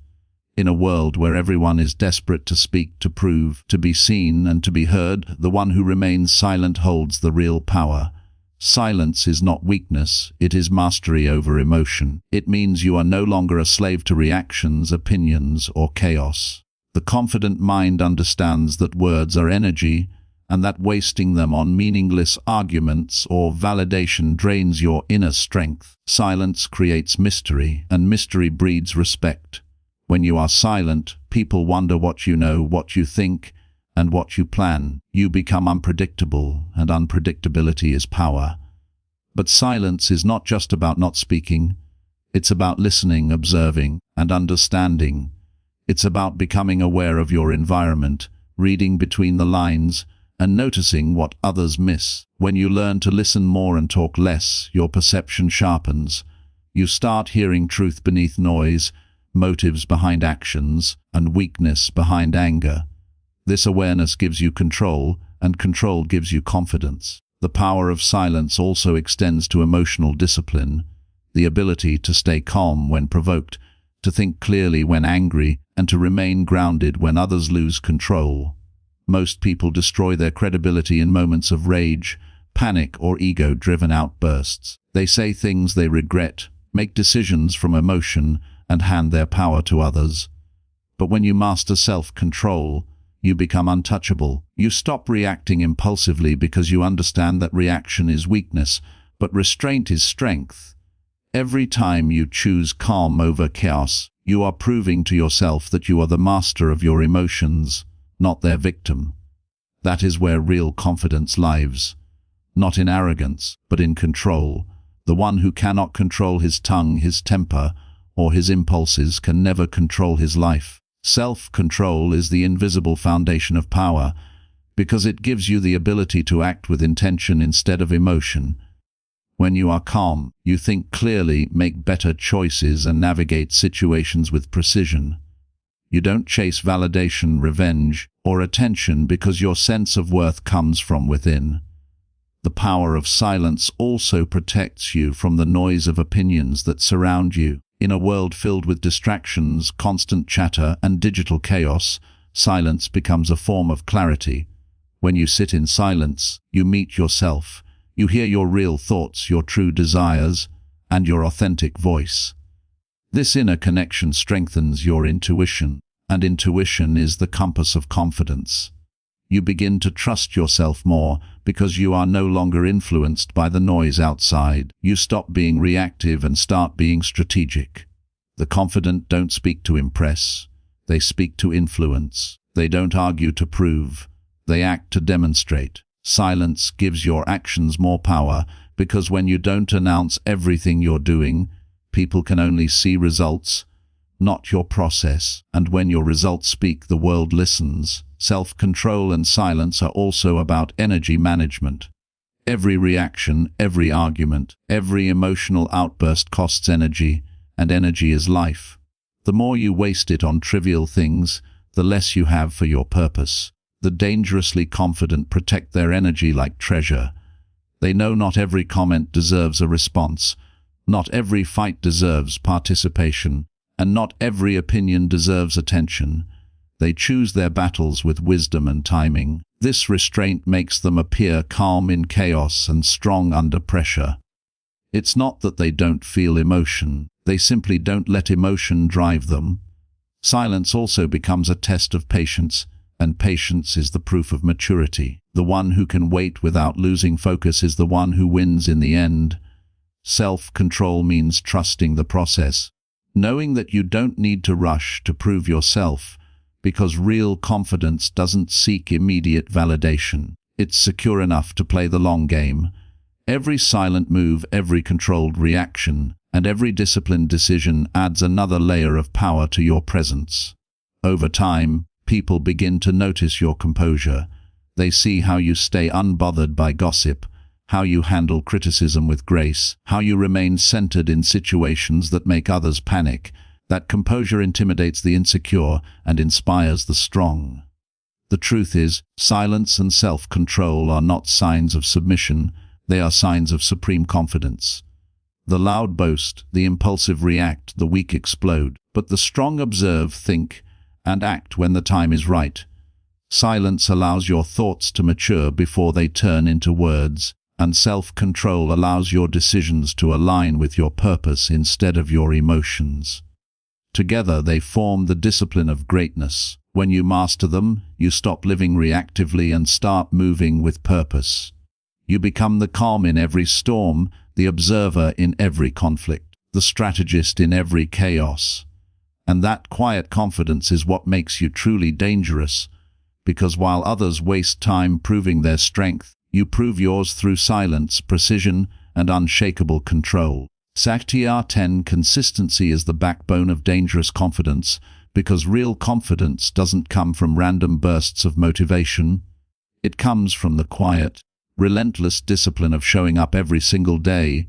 In a world where everyone is desperate to speak, to prove, to be seen, and to be heard, the one who remains silent holds the real power. Silence is not weakness, it is mastery over emotion. It means you are no longer a slave to reactions, opinions, or chaos. The confident mind understands that words are energy, and that wasting them on meaningless arguments or validation drains your inner strength. Silence creates mystery, and mystery breeds respect. When you are silent, people wonder what you know, what you think, and what you plan. You become unpredictable, and unpredictability is power. But silence is not just about not speaking. It's about listening, observing, and understanding. It's about becoming aware of your environment, reading between the lines, and noticing what others miss. When you learn to listen more and talk less, your perception sharpens. You start hearing truth beneath noise, motives behind actions, and weakness behind anger. This awareness gives you control, and control gives you confidence. The power of silence also extends to emotional discipline, the ability to stay calm when provoked, to think clearly when angry, and to remain grounded when others lose control. Most people destroy their credibility in moments of rage, panic, or ego-driven outbursts. They say things they regret, make decisions from emotion, and hand their power to others. But when you master self-control, you become untouchable. You stop reacting impulsively because you understand that reaction is weakness, but restraint is strength. Every time you choose calm over chaos, you are proving to yourself that you are the master of your emotions, not their victim. That is where real confidence lives. Not in arrogance, but in control. The one who cannot control his tongue, his temper, or his impulses can never control his life. Self-control is the invisible foundation of power, because it gives you the ability to act with intention instead of emotion. When you are calm, you think clearly, make better choices, and navigate situations with precision. You don't chase validation, revenge, or attention because your sense of worth comes from within. The power of silence also protects you from the noise of opinions that surround you. In a world filled with distractions, constant chatter, and digital chaos, silence becomes a form of clarity. When you sit in silence, you meet yourself. You hear your real thoughts, your true desires, and your authentic voice. This inner connection strengthens your intuition, and intuition is the compass of confidence. You begin to trust yourself more because you are no longer influenced by the noise outside. You stop being reactive and start being strategic. The confident don't speak to impress. They speak to influence. They don't argue to prove. They act to demonstrate. Silence gives your actions more power because when you don't announce everything you're doing, people can only see results, not your process. And when your results speak, the world listens. Self-control and silence are also about energy management. Every reaction, every argument, every emotional outburst costs energy, and energy is life. The more you waste it on trivial things, the less you have for your purpose. The dangerously confident protect their energy like treasure. They know not every comment deserves a response, not every fight deserves participation, and not every opinion deserves attention. They choose their battles with wisdom and timing. This restraint makes them appear calm in chaos and strong under pressure. It's not that they don't feel emotion, they simply don't let emotion drive them. Silence also becomes a test of patience, and patience is the proof of maturity. The one who can wait without losing focus is the one who wins in the end. Self-control means trusting the process, knowing that you don't need to rush to prove yourself, because real confidence doesn't seek immediate validation. It's secure enough to play the long game. Every silent move, every controlled reaction, and every disciplined decision adds another layer of power to your presence. Over time, people begin to notice your composure. They see how you stay unbothered by gossip, how you handle criticism with grace, how you remain centered in situations that make others panic. That composure intimidates the insecure and inspires the strong. The truth is, silence and self-control are not signs of submission, they are signs of supreme confidence. The loud boast, the impulsive react, the weak explode, but the strong observe, think, and act when the time is right. Silence allows your thoughts to mature before they turn into words, and self-control allows your decisions to align with your purpose instead of your emotions. Together they form the discipline of greatness. When you master them, you stop living reactively and start moving with purpose. You become the calm in every storm, the observer in every conflict, the strategist in every chaos. And that quiet confidence is what makes you truly dangerous, because while others waste time proving their strength, you prove yours through silence, precision, and unshakable control. Sakti 10 Consistency is the backbone of dangerous confidence Because real confidence doesn't come from random bursts of motivation. It comes from the quiet, relentless discipline of showing up every single day,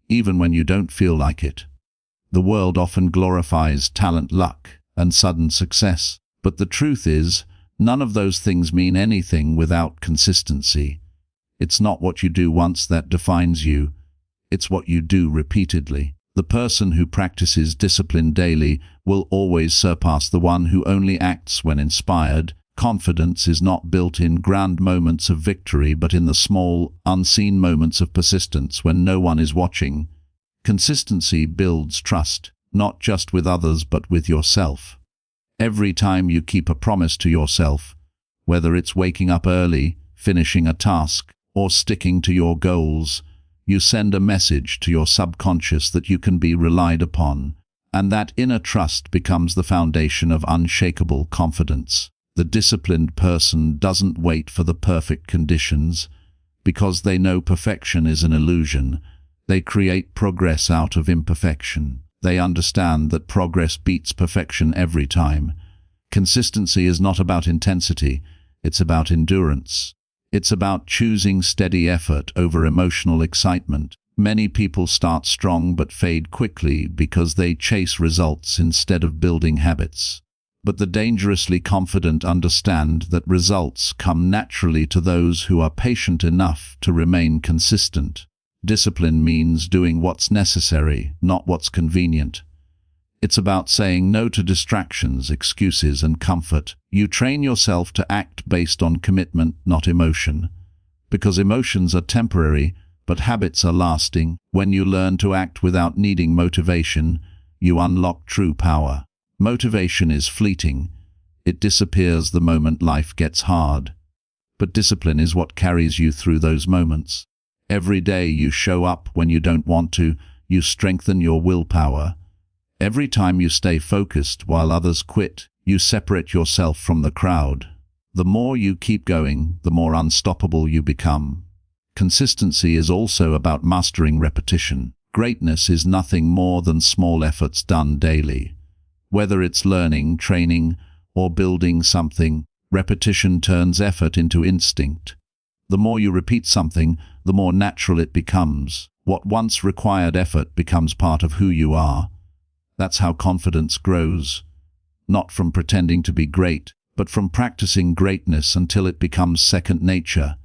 even when you don't feel like it. The world often glorifies talent, luck, and sudden success. But the truth is, none of those things mean anything without consistency. It's not what you do once that defines you. It's what you do repeatedly. The person who practices discipline daily will always surpass the one who only acts when inspired. Confidence is not built in grand moments of victory, but in the small, unseen moments of persistence when no one is watching. Consistency builds trust, not just with others but with yourself. Every time you keep a promise to yourself, whether it's waking up early, finishing a task, or sticking to your goals, you send a message to your subconscious that you can be relied upon, and that inner trust becomes the foundation of unshakable confidence. The disciplined person doesn't wait for the perfect conditions, because they know perfection is an illusion. They create progress out of imperfection. They understand that progress beats perfection every time. Consistency is not about intensity, it's about endurance. It's about choosing steady effort over emotional excitement. Many people start strong but fade quickly because they chase results instead of building habits. But the dangerously confident understand that results come naturally to those who are patient enough to remain consistent. Discipline means doing what's necessary, not what's convenient. It's about saying no to distractions, excuses, and comfort. You train yourself to act based on commitment, not emotion. Because emotions are temporary, but habits are lasting. When you learn to act without needing motivation, you unlock true power. Motivation is fleeting. It disappears the moment life gets hard. But discipline is what carries you through those moments. Every day you show up when you don't want to, you strengthen your willpower. Every time you stay focused while others quit, you separate yourself from the crowd. The more you keep going, the more unstoppable you become. Consistency is also about mastering repetition. Greatness is nothing more than small efforts done daily. Whether it's learning, training, or building something, repetition turns effort into instinct. The more you repeat something, the more natural it becomes. What once required effort becomes part of who you are. That's how confidence grows. Not from pretending to be great, but from practicing greatness until it becomes second nature.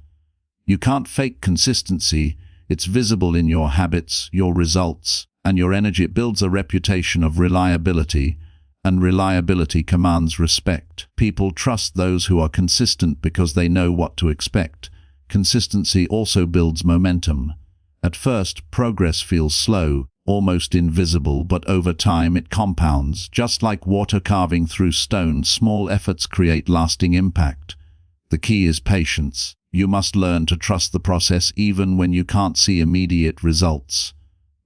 You can't fake consistency. It's visible in your habits, your results, and your energy. It builds a reputation of reliability, and reliability commands respect. People trust those who are consistent because they know what to expect. Consistency also builds momentum. At first, progress feels slow, almost invisible, but over time it compounds. Just like water carving through stone, small efforts create lasting impact. The key is patience. You must learn to trust the process even when you can't see immediate results.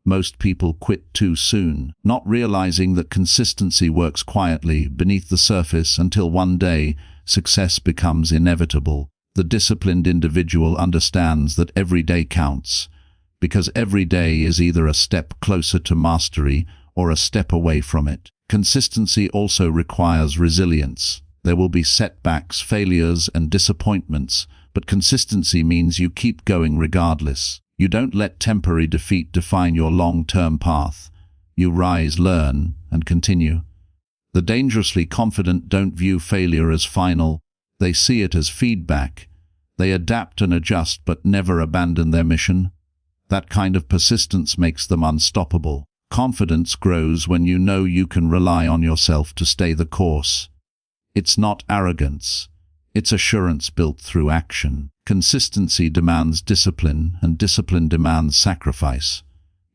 Most people quit too soon, not realizing that consistency works quietly beneath the surface until one day success becomes inevitable. The disciplined individual understands that every day counts, because every day is either a step closer to mastery or a step away from it. Consistency also requires resilience. There will be setbacks, failures, and disappointments, but consistency means you keep going regardless. You don't let temporary defeat define your long-term path. You rise, learn, and continue. The dangerously confident don't view failure as final. They see it as feedback. They adapt and adjust but never abandon their mission. That kind of persistence makes them unstoppable. Confidence grows when you know you can rely on yourself to stay the course. It's not arrogance. It's assurance built through action. Consistency demands discipline, and discipline demands sacrifice.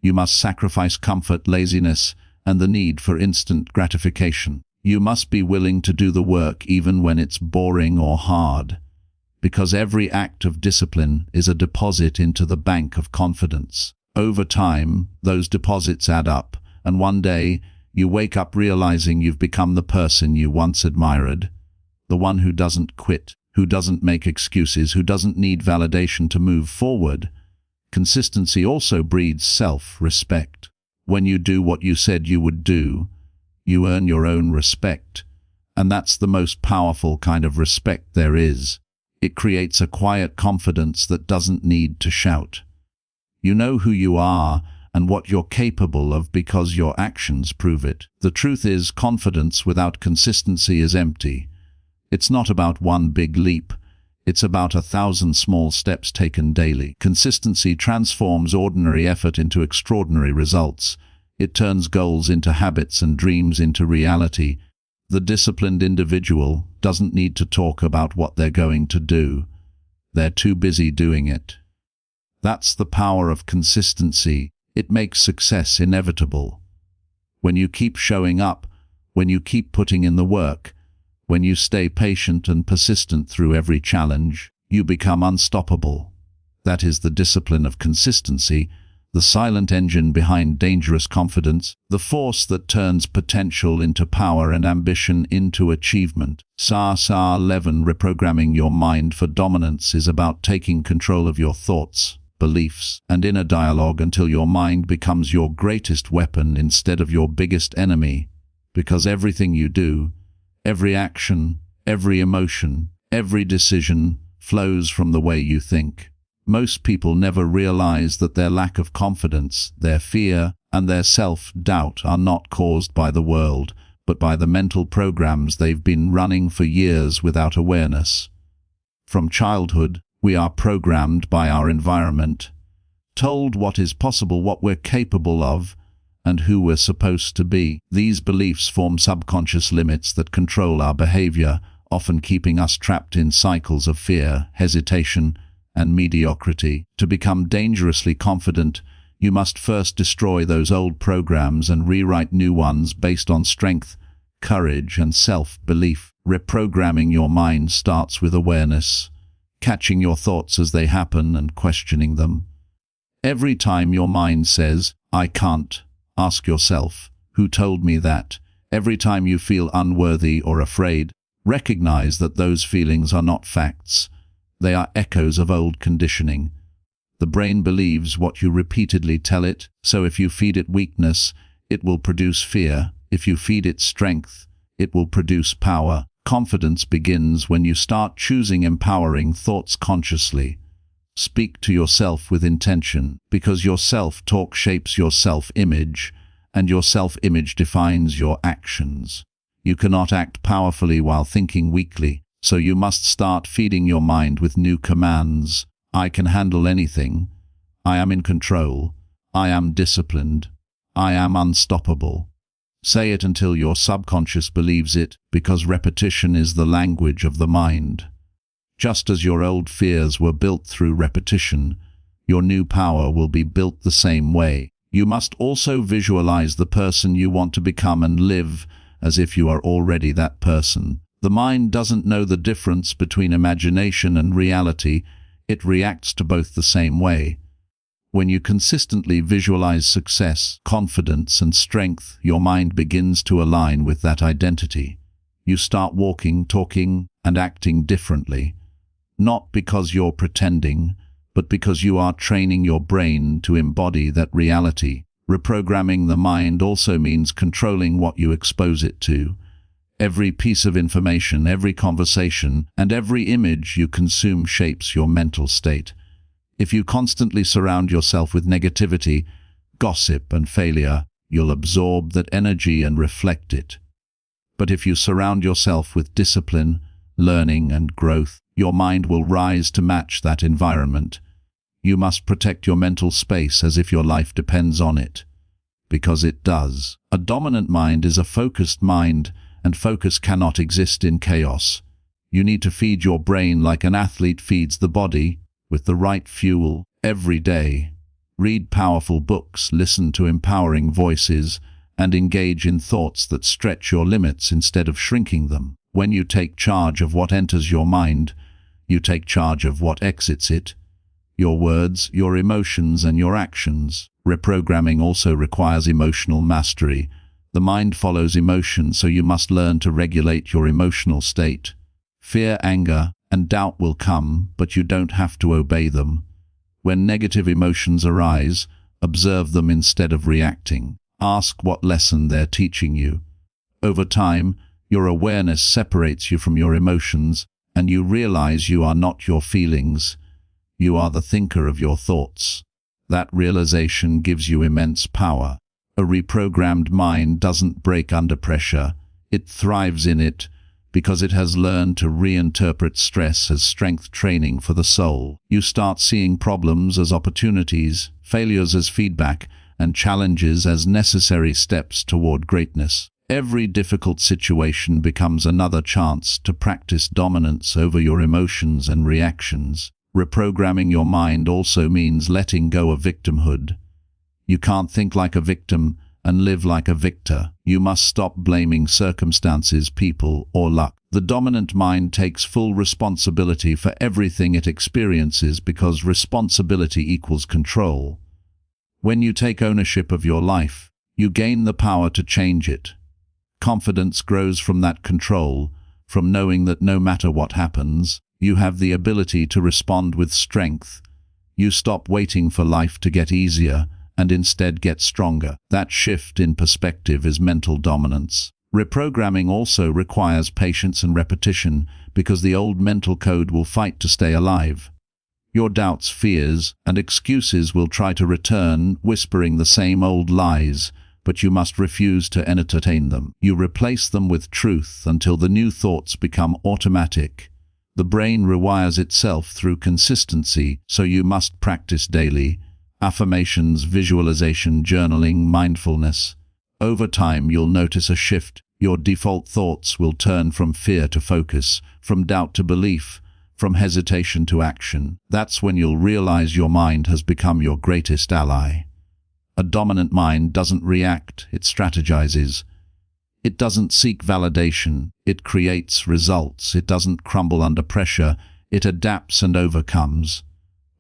You must sacrifice comfort, laziness, and the need for instant gratification. You must be willing to do the work even when it's boring or hard, because every act of discipline is a deposit into the bank of confidence. Over time, those deposits add up, and one day, you wake up realizing you've become the person you once admired, the one who doesn't quit, who doesn't make excuses, who doesn't need validation to move forward. Consistency also breeds self-respect. When you do what you said you would do, you earn your own respect. And that's the most powerful kind of respect there is. It creates a quiet confidence that doesn't need to shout. You know who you are and what you're capable of because your actions prove it. The truth is, confidence without consistency is empty. It's not about one big leap. It's about 1,000 small steps taken daily. Consistency transforms ordinary effort into extraordinary results. It turns goals into habits and dreams into reality. The disciplined individual doesn't need to talk about what they're going to do. They're too busy doing it. That's the power of consistency. It makes success inevitable. When you keep showing up, when you keep putting in the work, when you stay patient and persistent through every challenge, you become unstoppable. That is the discipline of consistency, the silent engine behind dangerous confidence, the force that turns potential into power and ambition into achievement. SAR 11 Reprogramming your mind for dominance is about taking control of your thoughts, beliefs, and inner dialogue until your mind becomes your greatest weapon instead of your biggest enemy. Because everything you do, every action, every emotion, every decision flows from the way you think. Most people never realize that their lack of confidence, their fear, and their self-doubt are not caused by the world, but by the mental programs they've been running for years without awareness. From childhood, we are programmed by our environment, told what is possible, what we're capable of, and who we're supposed to be. These beliefs form subconscious limits that control our behavior, often keeping us trapped in cycles of fear, hesitation, and mediocrity. To become dangerously confident, you must first destroy those old programs and rewrite new ones based on strength, courage, and self-belief. Reprogramming your mind starts with awareness, catching your thoughts as they happen and questioning them. Every time your mind says, "I can't," ask yourself, "Who told me that?" Every time you feel unworthy or afraid, recognize that those feelings are not facts. They are echoes of old conditioning. The brain believes what you repeatedly tell it, so if you feed it weakness, it will produce fear. If you feed it strength, it will produce power. Confidence begins when you start choosing empowering thoughts consciously. Speak to yourself with intention, because your self-talk shapes your self-image, and your self-image defines your actions. You cannot act powerfully while thinking weakly, so you must start feeding your mind with new commands. I can handle anything. I am in control. I am disciplined. I am unstoppable. Say it until your subconscious believes it, because repetition is the language of the mind. Just as your old fears were built through repetition, your new power will be built the same way. You must also visualize the person you want to become and live as if you are already that person. The mind doesn't know the difference between imagination and reality. It reacts to both the same way. When you consistently visualize success, confidence, and strength, your mind begins to align with that identity. You start walking, talking, and acting differently. Not because you're pretending, but because you are training your brain to embody that reality. Reprogramming the mind also means controlling what you expose it to. Every piece of information, every conversation, and every image you consume shapes your mental state. If you constantly surround yourself with negativity, gossip, and failure, you'll absorb that energy and reflect it. But if you surround yourself with discipline, learning, and growth, your mind will rise to match that environment. You must protect your mental space as if your life depends on it. Because it does. A dominant mind is a focused mind, and focus cannot exist in chaos. You need to feed your brain like an athlete feeds the body, with the right fuel, every day. Read powerful books, listen to empowering voices, and engage in thoughts that stretch your limits instead of shrinking them. When you take charge of what enters your mind, you take charge of what exits it. Your words, your emotions, and your actions. Reprogramming also requires emotional mastery. The mind follows emotion, so you must learn to regulate your emotional state. Fear, anger, and doubt will come, but you don't have to obey them. When negative emotions arise, observe them instead of reacting. Ask what lesson they're teaching you. Over time, Your awareness separates you from your emotions, and you realize you are not your feelings. You are the thinker of your thoughts. That realization gives you immense power. A reprogrammed mind doesn't break under pressure. It thrives in it, because it has learned to reinterpret stress as strength training for the soul. You start seeing problems as opportunities, failures as feedback, and challenges as necessary steps toward greatness. Every difficult situation becomes another chance to practice dominance over your emotions and reactions. Reprogramming your mind also means letting go of victimhood. You can't think like a victim and live like a victor. You must stop blaming circumstances, people, or luck. The dominant mind takes full responsibility for everything it experiences because responsibility equals control. When you take ownership of your life, you gain the power to change it. Confidence grows from that control, from knowing that no matter what happens, you have the ability to respond with strength. You stop waiting for life to get easier and instead get stronger. That shift in perspective is mental dominance. Reprogramming also requires patience and repetition because the old mental code will fight to stay alive. Your doubts, fears, and excuses will try to return, whispering the same old lies, but you must refuse to entertain them. You replace them with truth until the new thoughts become automatic. The brain rewires itself through consistency, so you must practice daily. Affirmations, visualization, journaling, mindfulness. Over time, you'll notice a shift. Your default thoughts will turn from fear to focus, from doubt to belief, from hesitation to action. That's when you'll realize your mind has become your greatest ally. A dominant mind doesn't react, it strategizes. It doesn't seek validation, it creates results. It doesn't crumble under pressure, it adapts and overcomes.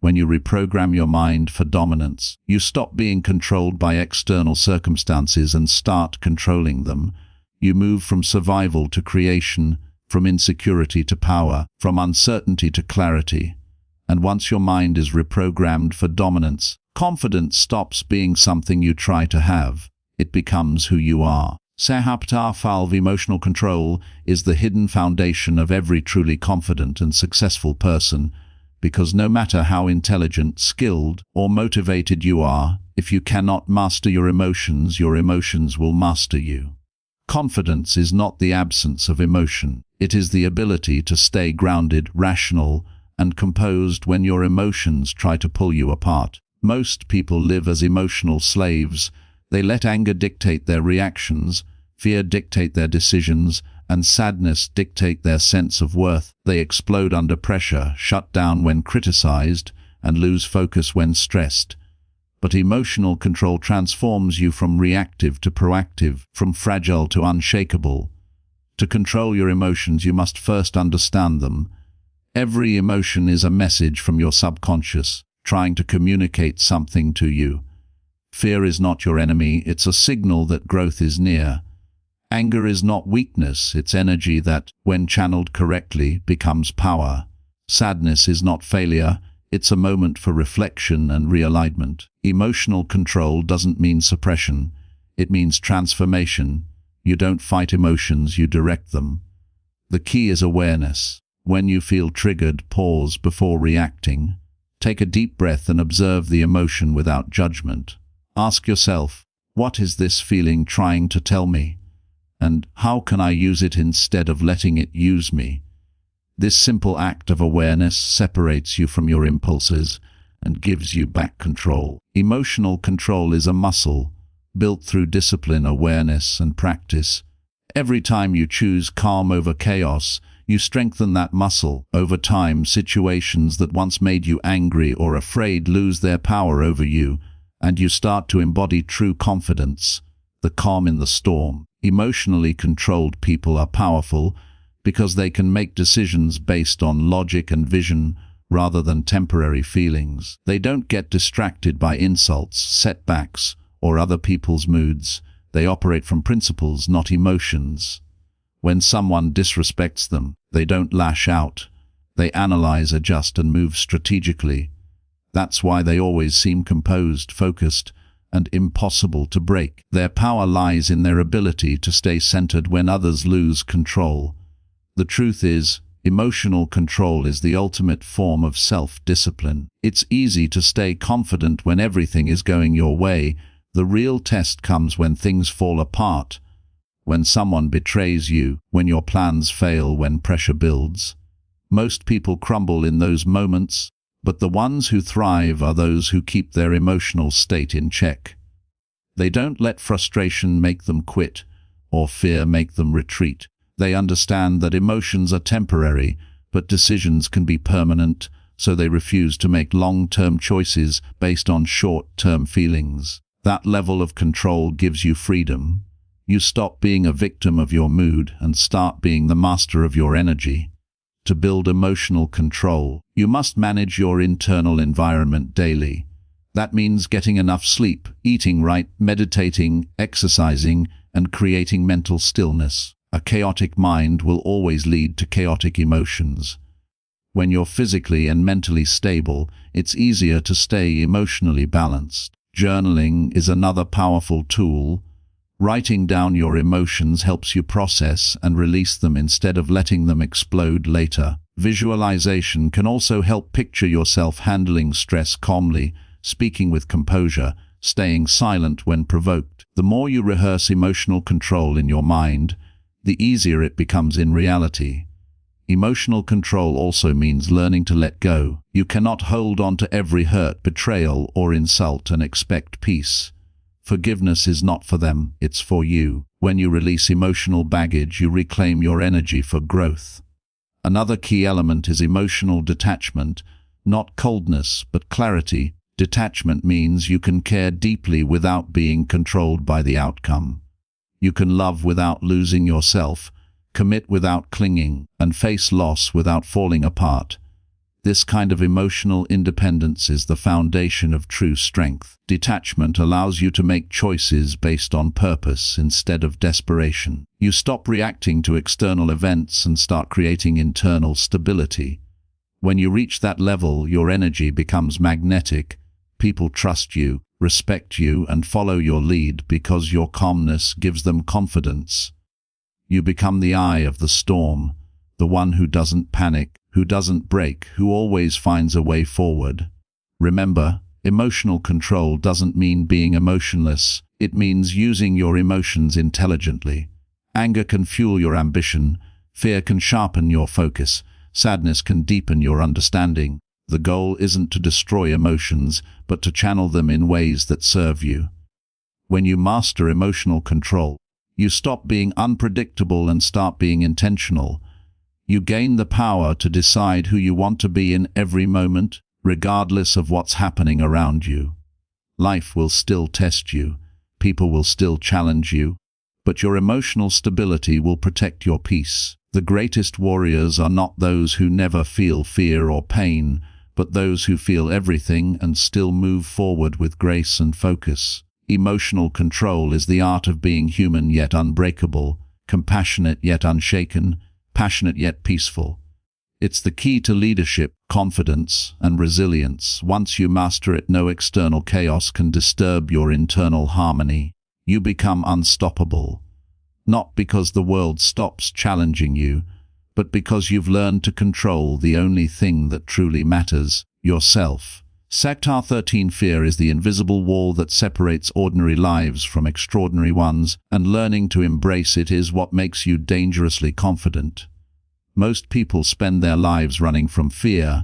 When you reprogram your mind for dominance, you stop being controlled by external circumstances and start controlling them. You move from survival to creation, from insecurity to power, from uncertainty to clarity. And once your mind is reprogrammed for dominance, confidence stops being something you try to have. It becomes who you are. Sahapta emotional control is the hidden foundation of every truly confident and successful person, because no matter how intelligent, skilled, or motivated you are, if you cannot master your emotions will master you. Confidence is not the absence of emotion. It is the ability to stay grounded, rational, and composed when your emotions try to pull you apart. Most people live as emotional slaves. They let anger dictate their reactions, fear dictate their decisions, and sadness dictate their sense of worth. They explode under pressure, shut down when criticized, and lose focus when stressed. But emotional control transforms you from reactive to proactive, from fragile to unshakable. To control your emotions, you must first understand them. Every emotion is a message from your subconscious, trying to communicate something to you. Fear is not your enemy, it's a signal that growth is near. Anger is not weakness, it's energy that, when channeled correctly, becomes power. Sadness is not failure, it's a moment for reflection and realignment. Emotional control doesn't mean suppression, it means transformation. You don't fight emotions, you direct them. The key is awareness. When you feel triggered, pause before reacting. Take a deep breath and observe the emotion without judgment. Ask yourself, what is this feeling trying to tell me? And how can I use it instead of letting it use me? This simple act of awareness separates you from your impulses and gives you back control. Emotional control is a muscle, built through discipline, awareness, and practice. Every time you choose calm over chaos, you strengthen that muscle. Over time, situations that once made you angry or afraid lose their power over you, and you start to embody true confidence, the calm in the storm. Emotionally controlled people are powerful because they can make decisions based on logic and vision rather than temporary feelings. They don't get distracted by insults, setbacks, or other people's moods. They operate from principles, not emotions. When someone disrespects them, they don't lash out. They analyze, adjust, and move strategically. That's why they always seem composed, focused, and impossible to break. Their power lies in their ability to stay centered when others lose control. The truth is, emotional control is the ultimate form of self-discipline. It's easy to stay confident when everything is going your way. The real test comes when things fall apart, when someone betrays you, when your plans fail, when pressure builds. Most people crumble in those moments, but the ones who thrive are those who keep their emotional state in check. They don't let frustration make them quit, or fear make them retreat. They understand that emotions are temporary, but decisions can be permanent, so they refuse to make long-term choices based on short-term feelings. That level of control gives you freedom. You stop being a victim of your mood and start being the master of your energy. To build emotional control, you must manage your internal environment daily. That means getting enough sleep, eating right, meditating, exercising, and creating mental stillness. A chaotic mind will always lead to chaotic emotions. When you're physically and mentally stable, it's easier to stay emotionally balanced. Journaling is another powerful tool. Writing down your emotions helps you process and release them instead of letting them explode later. Visualization can also help picture yourself handling stress calmly, speaking with composure, staying silent when provoked. The more you rehearse emotional control in your mind, the easier it becomes in reality. Emotional control also means learning to let go. You cannot hold on to every hurt, betrayal, or insult and expect peace. Forgiveness is not for them, it's for you. When you release emotional baggage, you reclaim your energy for growth. Another key element is emotional detachment, not coldness, but clarity. Detachment means you can care deeply without being controlled by the outcome. You can love without losing yourself, commit without clinging, and face loss without falling apart. This kind of emotional independence is the foundation of true strength. Detachment allows you to make choices based on purpose instead of desperation. You stop reacting to external events and start creating internal stability. When you reach that level, your energy becomes magnetic. People trust you, respect you, and follow your lead because your calmness gives them confidence. You become the eye of the storm, the one who doesn't panic, who doesn't break, who always finds a way forward. Remember, emotional control doesn't mean being emotionless. It means using your emotions intelligently. Anger can fuel your ambition, fear can sharpen your focus, sadness can deepen your understanding. The goal isn't to destroy emotions, but to channel them in ways that serve you. When you master emotional control, you stop being unpredictable and start being intentional. You gain the power to decide who you want to be in every moment, regardless of what's happening around you. Life will still test you, people will still challenge you, but your emotional stability will protect your peace. The greatest warriors are not those who never feel fear or pain, but those who feel everything and still move forward with grace and focus. Emotional control is the art of being human yet unbreakable, compassionate yet unshaken, passionate yet peaceful. It's the key to leadership, confidence, and resilience. Once you master it, no external chaos can disturb your internal harmony. You become unstoppable, not because the world stops challenging you, but because you've learned to control the only thing that truly matters, yourself. Sector 13. Fear is the invisible wall that separates ordinary lives from extraordinary ones, and learning to embrace it is what makes you dangerously confident. Most people spend their lives running from fear,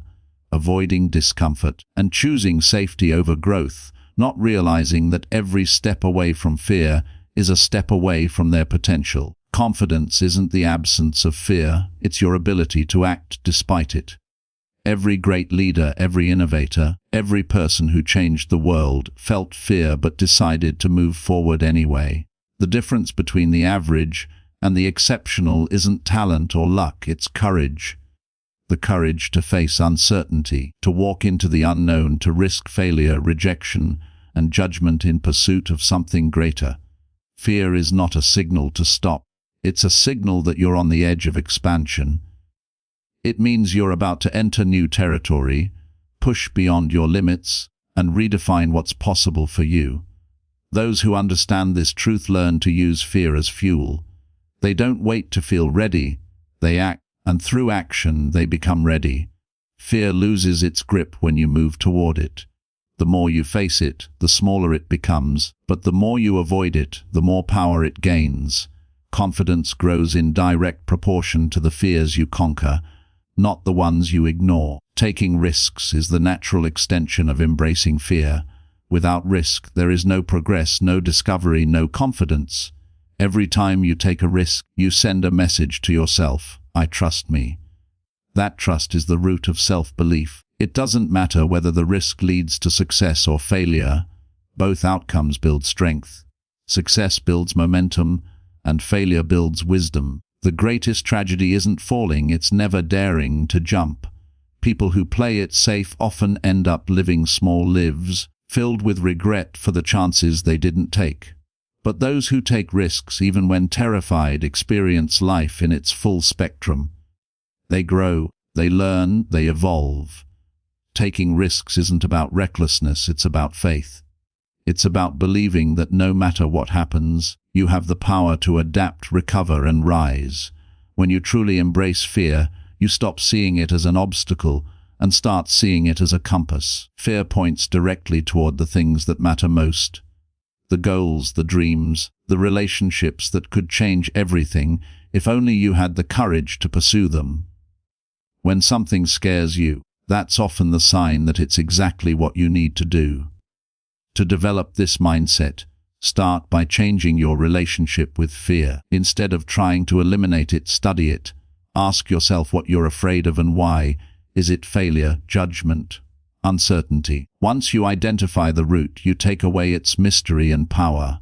avoiding discomfort, and choosing safety over growth, not realizing that every step away from fear is a step away from their potential. Confidence isn't the absence of fear, it's your ability to act despite it. Every great leader, every innovator, every person who changed the world felt fear but decided to move forward anyway. The difference between the average and the exceptional isn't talent or luck, it's courage. The courage to face uncertainty, to walk into the unknown, to risk failure, rejection, and judgment in pursuit of something greater. Fear is not a signal to stop. It's a signal that you're on the edge of expansion. It means you're about to enter new territory, push beyond your limits, and redefine what's possible for you. Those who understand this truth learn to use fear as fuel. They don't wait to feel ready, they act, and through action they become ready. Fear loses its grip when you move toward it. The more you face it, the smaller it becomes, but the more you avoid it, the more power it gains. Confidence grows in direct proportion to the fears you conquer, not the ones you ignore. Taking risks is the natural extension of embracing fear. Without risk, there is no progress, no discovery, no confidence. Every time you take a risk, you send a message to yourself, I trust me. That trust is the root of self-belief. It doesn't matter whether the risk leads to success or failure. Both outcomes build strength. Success builds momentum, and failure builds wisdom. The greatest tragedy isn't falling, it's never daring to jump. People who play it safe often end up living small lives, filled with regret for the chances they didn't take. But those who take risks, even when terrified, experience life in its full spectrum. They grow, they learn, they evolve. Taking risks isn't about recklessness, it's about faith. It's about believing that no matter what happens, you have the power to adapt, recover, and rise. When you truly embrace fear, you stop seeing it as an obstacle and start seeing it as a compass. Fear points directly toward the things that matter most. The goals, the dreams, the relationships that could change everything if only you had the courage to pursue them. When something scares you, that's often the sign that it's exactly what you need to do. To develop this mindset, start by changing your relationship with fear. Instead of trying to eliminate it, study it. Ask yourself what you're afraid of and why. Is it failure, judgment, uncertainty? Once you identify the root, you take away its mystery and power.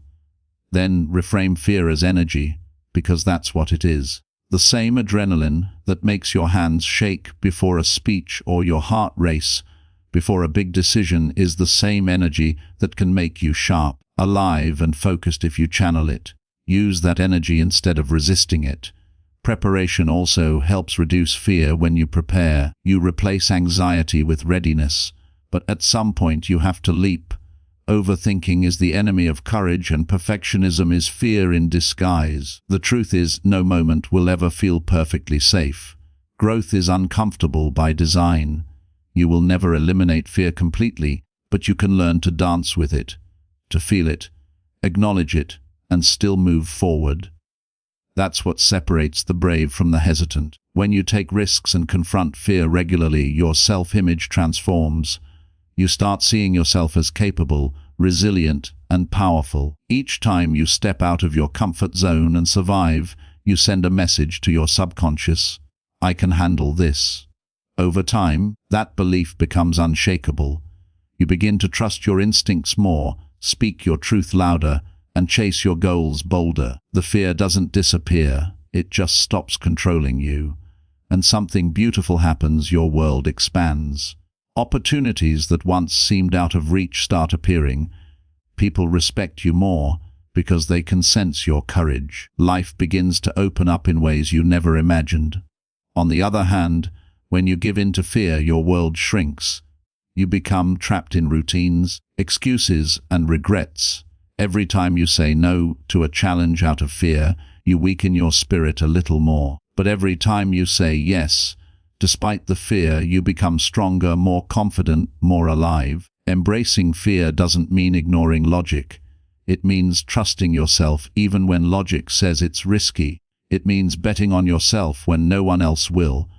Then reframe fear as energy, because that's what it is. The same adrenaline that makes your hands shake before a speech or your heart race before a big decision is the same energy that can make you sharp, alive, and focused if you channel it. Use that energy instead of resisting it. Preparation also helps reduce fear. When you prepare, you replace anxiety with readiness. But at some point you have to leap. Overthinking is the enemy of courage, and perfectionism is fear in disguise. The truth is, no moment will ever feel perfectly safe. Growth is uncomfortable by design. You will never eliminate fear completely, but you can learn to dance with it, to feel it, acknowledge it, and still move forward. That's what separates the brave from the hesitant. When you take risks and confront fear regularly, your self-image transforms. You start seeing yourself as capable, resilient, and powerful. Each time you step out of your comfort zone and survive, you send a message to your subconscious, I can handle this. Over time, that belief becomes unshakable. You begin to trust your instincts more, speak your truth louder, and chase your goals bolder. The fear doesn't disappear, it just stops controlling you. And something beautiful happens, your world expands. Opportunities that once seemed out of reach start appearing. People respect you more because they can sense your courage. Life begins to open up in ways you never imagined. On the other hand, when you give in to fear, your world shrinks. You become trapped in routines, excuses, and regrets. Every time you say no to a challenge out of fear, you weaken your spirit a little more. But every time you say yes, despite the fear, you become stronger, more confident, more alive. Embracing fear doesn't mean ignoring logic. It means trusting yourself even when logic says it's risky. It means betting on yourself when no one else will.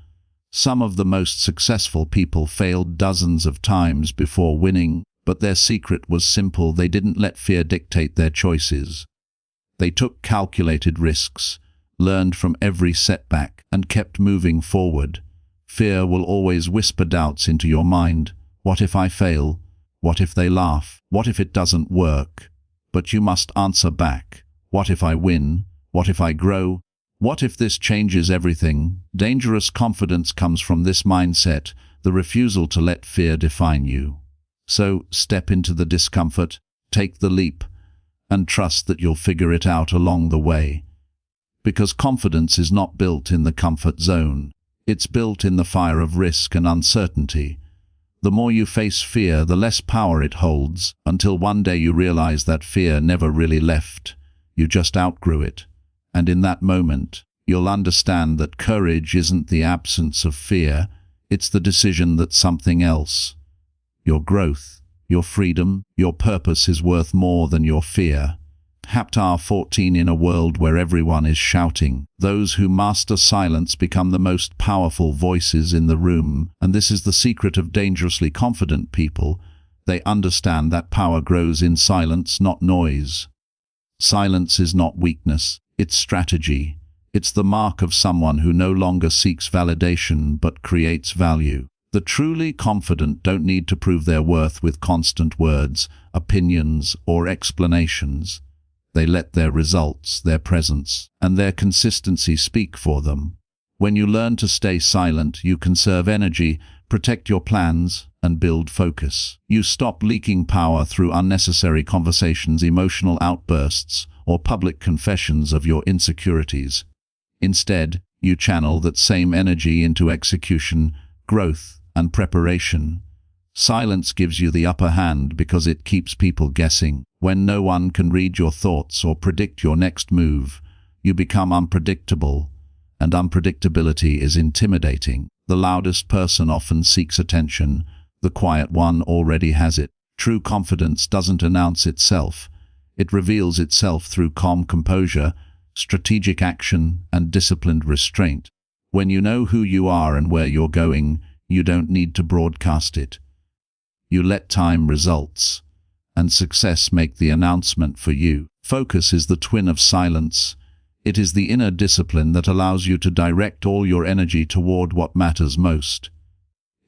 Some of the most successful people failed dozens of times before winning, but their secret was simple. They didn't let fear dictate their choices. They took calculated risks, learned from every setback, and kept moving forward. Fear will always whisper doubts into your mind. What if I fail? What if they laugh? What if it doesn't work? But you must answer back. What if I win? What if I grow? What if this changes everything? Dangerous confidence comes from this mindset, the refusal to let fear define you. So step into the discomfort, take the leap, and trust that you'll figure it out along the way. Because confidence is not built in the comfort zone. It's built in the fire of risk and uncertainty. The more you face fear, the less power it holds, until one day you realize that fear never really left. You just outgrew it. And in that moment, you'll understand that courage isn't the absence of fear, it's the decision that something else, your growth, your freedom, your purpose is worth more than your fear. Chapter 14. In a world where everyone is shouting, those who master silence become the most powerful voices in the room, and this is the secret of dangerously confident people. They understand that power grows in silence, not noise. Silence is not weakness, it's strategy. It's the mark of someone who no longer seeks validation but creates value. The truly confident don't need to prove their worth with constant words, opinions, or explanations. They let their results, their presence, and their consistency speak for them. When you learn to stay silent, you conserve energy, protect your plans, and build focus. You stop leaking power through unnecessary conversations, emotional outbursts, or public confessions of your insecurities. Instead, you channel that same energy into execution, growth, and preparation. Silence gives you the upper hand because it keeps people guessing. When no one can read your thoughts or predict your next move, you become unpredictable, and unpredictability is intimidating. The loudest person often seeks attention. The quiet one already has it. True confidence doesn't announce itself. It reveals itself through calm composure, strategic action, and disciplined restraint. When you know who you are and where you're going, you don't need to broadcast it. You let time, results, and success make the announcement for you. Focus is the twin of silence. It is the inner discipline that allows you to direct all your energy toward what matters most.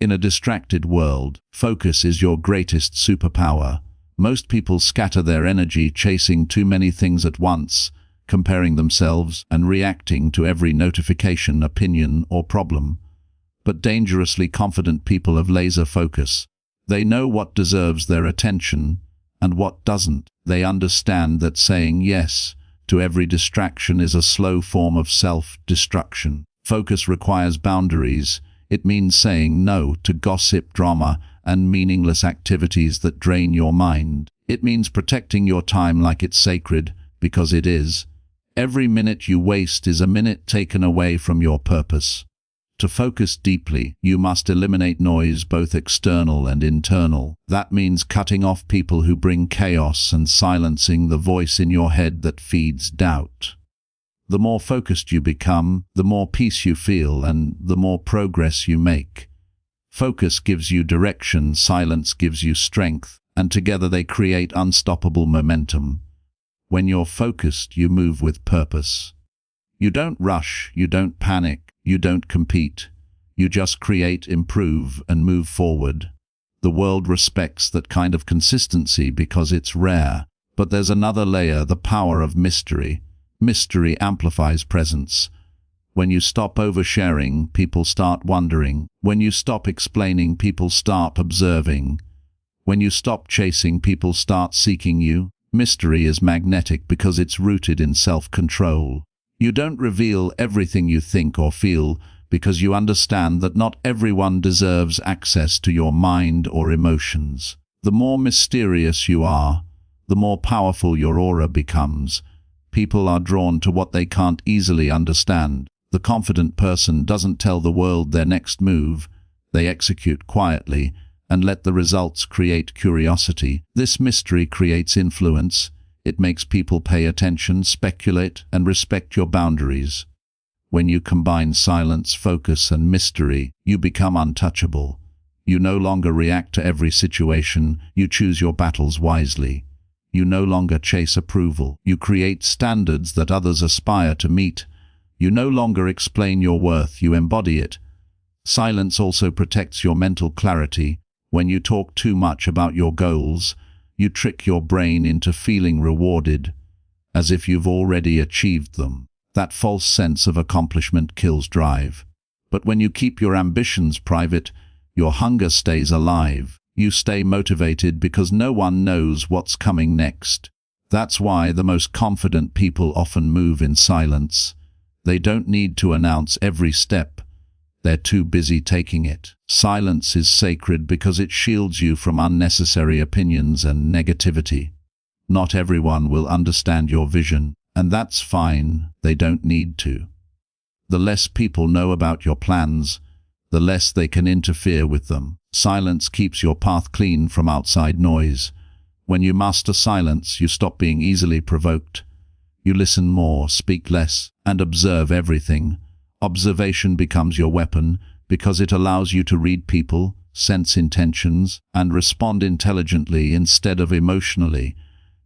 In a distracted world, focus is your greatest superpower. Most people scatter their energy chasing too many things at once, comparing themselves and reacting to every notification, opinion, or problem. But dangerously confident people have laser focus. They know what deserves their attention and what doesn't. They understand that saying yes to every distraction is a slow form of self-destruction. Focus requires boundaries. It means saying no to gossip, drama, and meaningless activities that drain your mind. It means protecting your time like it's sacred, because it is. Every minute you waste is a minute taken away from your purpose. To focus deeply, you must eliminate noise, both external and internal. That means cutting off people who bring chaos and silencing the voice in your head that feeds doubt. The more focused you become, the more peace you feel and the more progress you make. Focus gives you direction, silence gives you strength, and together they create unstoppable momentum. When you're focused, you move with purpose. You don't rush, you don't panic, you don't compete. You just create, improve, and move forward. The world respects that kind of consistency because it's rare. But there's another layer, the power of mystery. Mystery amplifies presence. When you stop oversharing, people start wondering. When you stop explaining, people start observing. When you stop chasing, people start seeking you. Mystery is magnetic because it's rooted in self-control. You don't reveal everything you think or feel because you understand that not everyone deserves access to your mind or emotions. The more mysterious you are, the more powerful your aura becomes. People are drawn to what they can't easily understand. The confident person doesn't tell the world their next move. They execute quietly and let the results create curiosity. This mystery creates influence. It makes people pay attention, speculate, and respect your boundaries. When you combine silence, focus, and mystery, you become untouchable. You no longer react to every situation. You choose your battles wisely. You no longer chase approval. You create standards that others aspire to meet. You no longer explain your worth. You embody it. Silence also protects your mental clarity. When you talk too much about your goals, you trick your brain into feeling rewarded, as if you've already achieved them. That false sense of accomplishment kills drive. But when you keep your ambitions private, your hunger stays alive. You stay motivated because no one knows what's coming next. That's why the most confident people often move in silence. They don't need to announce every step. they're too busy taking it. Silence is sacred because it shields you from unnecessary opinions and negativity. Not everyone will understand your vision, and that's fine, they don't need to. The less people know about your plans, the less they can interfere with them. Silence keeps your path clean from outside noise. When you master silence, you stop being easily provoked. You listen more, speak less, and observe everything. Observation becomes your weapon because it allows you to read people, sense intentions, and respond intelligently instead of emotionally.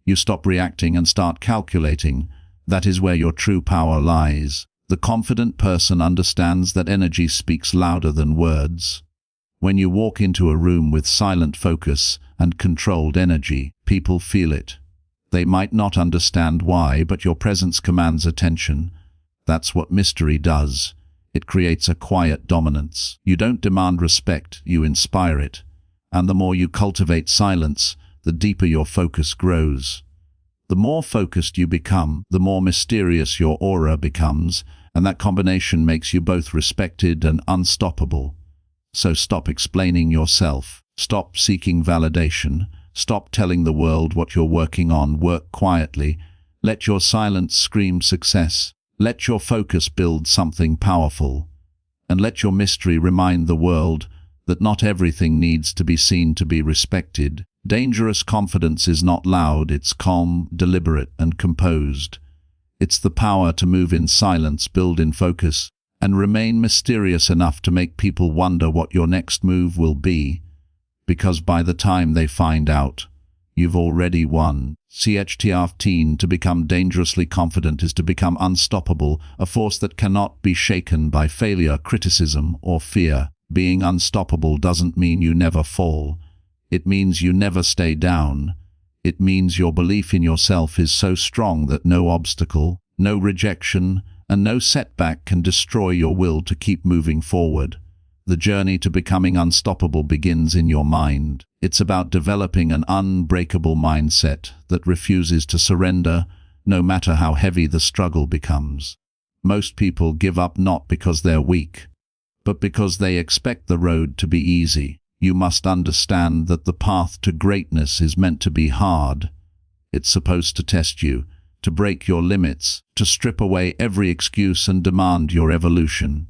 You stop reacting and start calculating. That is where your true power lies. The confident person understands that energy speaks louder than words. When you walk into a room with silent focus and controlled energy, people feel it. They might not understand why, but your presence commands attention. That's what mystery does. It creates a quiet dominance. You don't demand respect, you inspire it. And the more you cultivate silence, the deeper your focus grows. The more focused you become, the more mysterious your aura becomes, and that combination makes you both respected and unstoppable. So stop explaining yourself. Stop seeking validation. Stop telling the world what you're working on. Work quietly. Let your silence scream success. Let your focus build something powerful. And let your mystery remind the world that not everything needs to be seen to be respected. Dangerous confidence is not loud, it's calm, deliberate, and composed. It's the power to move in silence, build in focus, and remain mysterious enough to make people wonder what your next move will be, because by the time they find out, you've already won. CHT15 to become dangerously confident is to become unstoppable, a force that cannot be shaken by failure, criticism, or fear. Being unstoppable doesn't mean you never fall. It means you never stay down. It means your belief in yourself is so strong that no obstacle, no rejection, and no setback can destroy your will to keep moving forward. The journey to becoming unstoppable begins in your mind. It's about developing an unbreakable mindset that refuses to surrender, no matter how heavy the struggle becomes. Most people give up not because they're weak, but because they expect the road to be easy. You must understand that the path to greatness is meant to be hard. It's supposed to test you, to break your limits, to strip away every excuse and demand your evolution.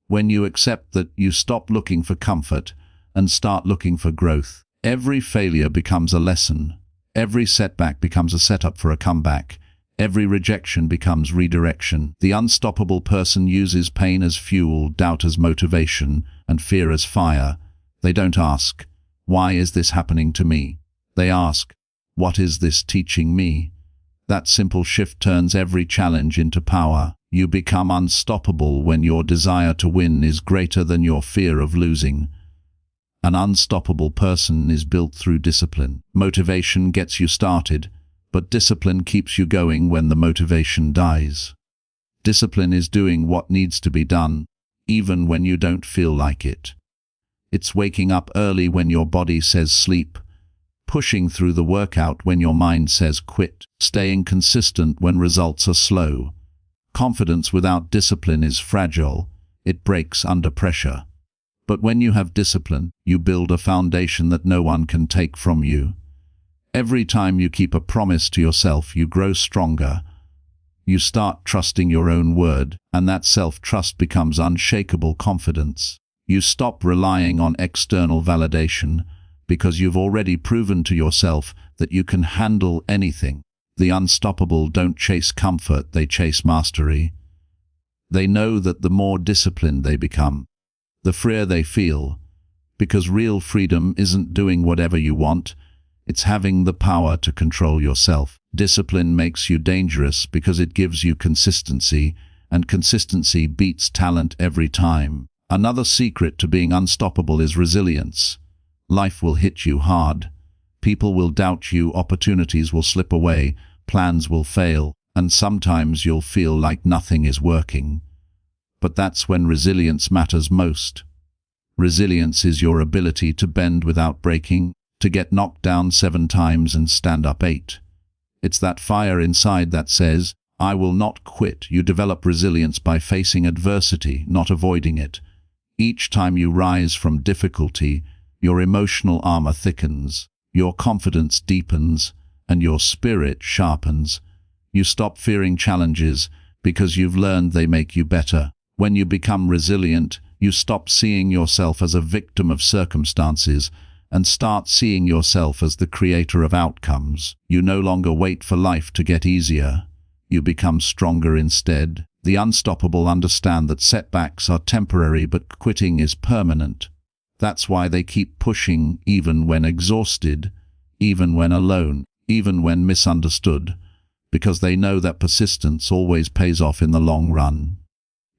When you accept that, you stop looking for comfort and start looking for growth. Every failure becomes a lesson. Every setback becomes a setup for a comeback. Every rejection becomes redirection. The unstoppable person uses pain as fuel, doubt as motivation, and fear as fire. They don't ask, "Why is this happening to me?" They ask, "What is this teaching me?" That simple shift turns every challenge into power. You become unstoppable when your desire to win is greater than your fear of losing. An unstoppable person is built through discipline. Motivation gets you started, but discipline keeps you going when the motivation dies. Discipline is doing what needs to be done, even when you don't feel like it. It's waking up early when your body says sleep, pushing through the workout when your mind says quit, staying consistent when results are slow. Confidence without discipline is fragile. It breaks under pressure. But when you have discipline, you build a foundation that no one can take from you. Every time you keep a promise to yourself, you grow stronger. You start trusting your own word, and that self-trust becomes unshakable confidence. You stop relying on external validation because you've already proven to yourself that you can handle anything. The unstoppable don't chase comfort, they chase mastery. They know that the more disciplined they become, the freer they feel, because real freedom isn't doing whatever you want, it's having the power to control yourself. Discipline makes you dangerous because it gives you consistency, and consistency beats talent every time. Another secret to being unstoppable is resilience. Life will hit you hard. People will doubt you, opportunities will slip away, plans will fail, and sometimes you'll feel like nothing is working. But that's when resilience matters most. Resilience is your ability to bend without breaking, to get knocked down 7 times and stand up 8. It's that fire inside that says, "I will not quit." You develop resilience by facing adversity, not avoiding it. Each time you rise from difficulty, your emotional armor thickens, your confidence deepens, and your spirit sharpens. You stop fearing challenges because you've learned they make you better. When you become resilient, you stop seeing yourself as a victim of circumstances and start seeing yourself as the creator of outcomes. You no longer wait for life to get easier. You become stronger instead. The unstoppable understand that setbacks are temporary, but quitting is permanent. That's why they keep pushing, even when exhausted, even when alone, even when misunderstood, because they know that persistence always pays off in the long run.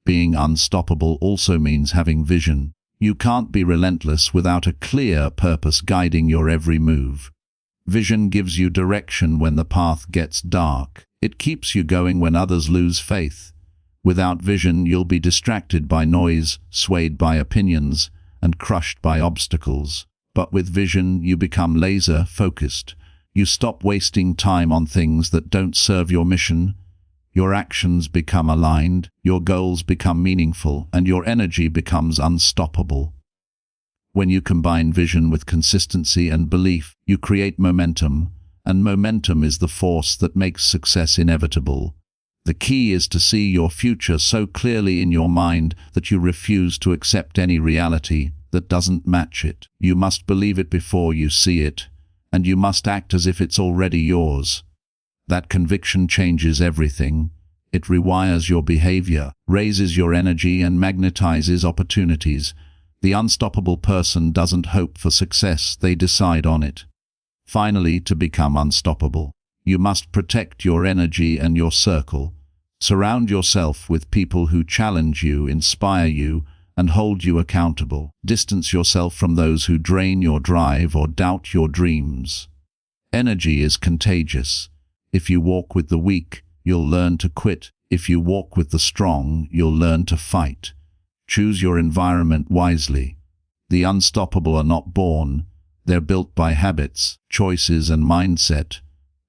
Being unstoppable also means having vision. You can't be relentless without a clear purpose guiding your every move. Vision gives you direction when the path gets dark. It keeps you going when others lose faith. Without vision, you'll be distracted by noise, swayed by opinions, and crushed by obstacles. But with vision, you become laser-focused. You stop wasting time on things that don't serve your mission. Your actions become aligned, your goals become meaningful, and your energy becomes unstoppable. When you combine vision with consistency and belief, you create momentum, and momentum is the force that makes success inevitable. The key is to see your future so clearly in your mind that you refuse to accept any reality that doesn't match it. You must believe it before you see it, and you must act as if it's already yours. That conviction changes everything. It rewires your behavior, raises your energy, and magnetizes opportunities. The unstoppable person doesn't hope for success, they decide on it. Finally, to become unstoppable, you must protect your energy and your circle. Surround yourself with people who challenge you, inspire you, and hold you accountable. Distance yourself from those who drain your drive or doubt your dreams. Energy is contagious. If you walk with the weak, you'll learn to quit. If you walk with the strong, you'll learn to fight. Choose your environment wisely. The unstoppable are not born. They're built by habits, choices, and mindset.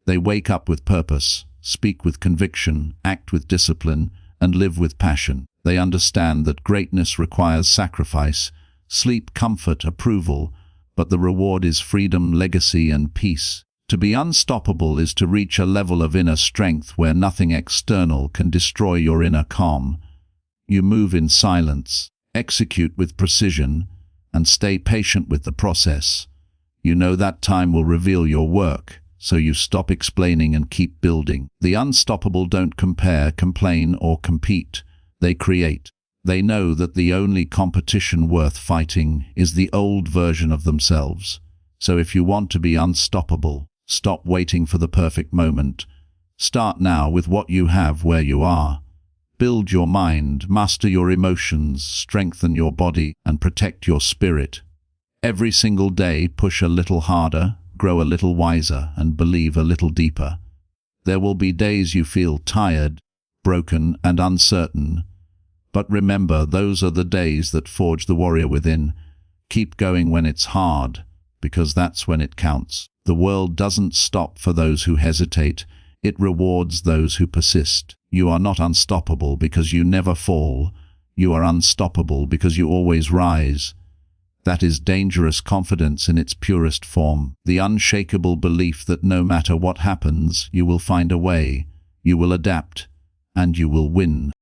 They wake up with purpose, speak with conviction, act with discipline, and live with passion. They understand that greatness requires sacrifice, sleep, comfort, approval, but the reward is freedom, legacy, and peace. To be unstoppable is to reach a level of inner strength where nothing external can destroy your inner calm. You move in silence, execute with precision, and stay patient with the process. You know that time will reveal your work, so you stop explaining and keep building. The unstoppable don't compare, complain, or compete. They create. They know that the only competition worth fighting is the old version of themselves. So if you want to be unstoppable, stop waiting for the perfect moment. Start now with what you have where you are. Build your mind, master your emotions, strengthen your body, and protect your spirit. Every single day, push a little harder, grow a little wiser, and believe a little deeper. There will be days you feel tired, broken, and uncertain. But remember, those are the days that forge the warrior within. Keep going when it's hard, because that's when it counts. The world doesn't stop for those who hesitate. It rewards those who persist. You are not unstoppable because you never fall. You are unstoppable because you always rise. That is dangerous confidence in its purest form. The unshakable belief that no matter what happens, you will find a way, you will adapt, and you will win.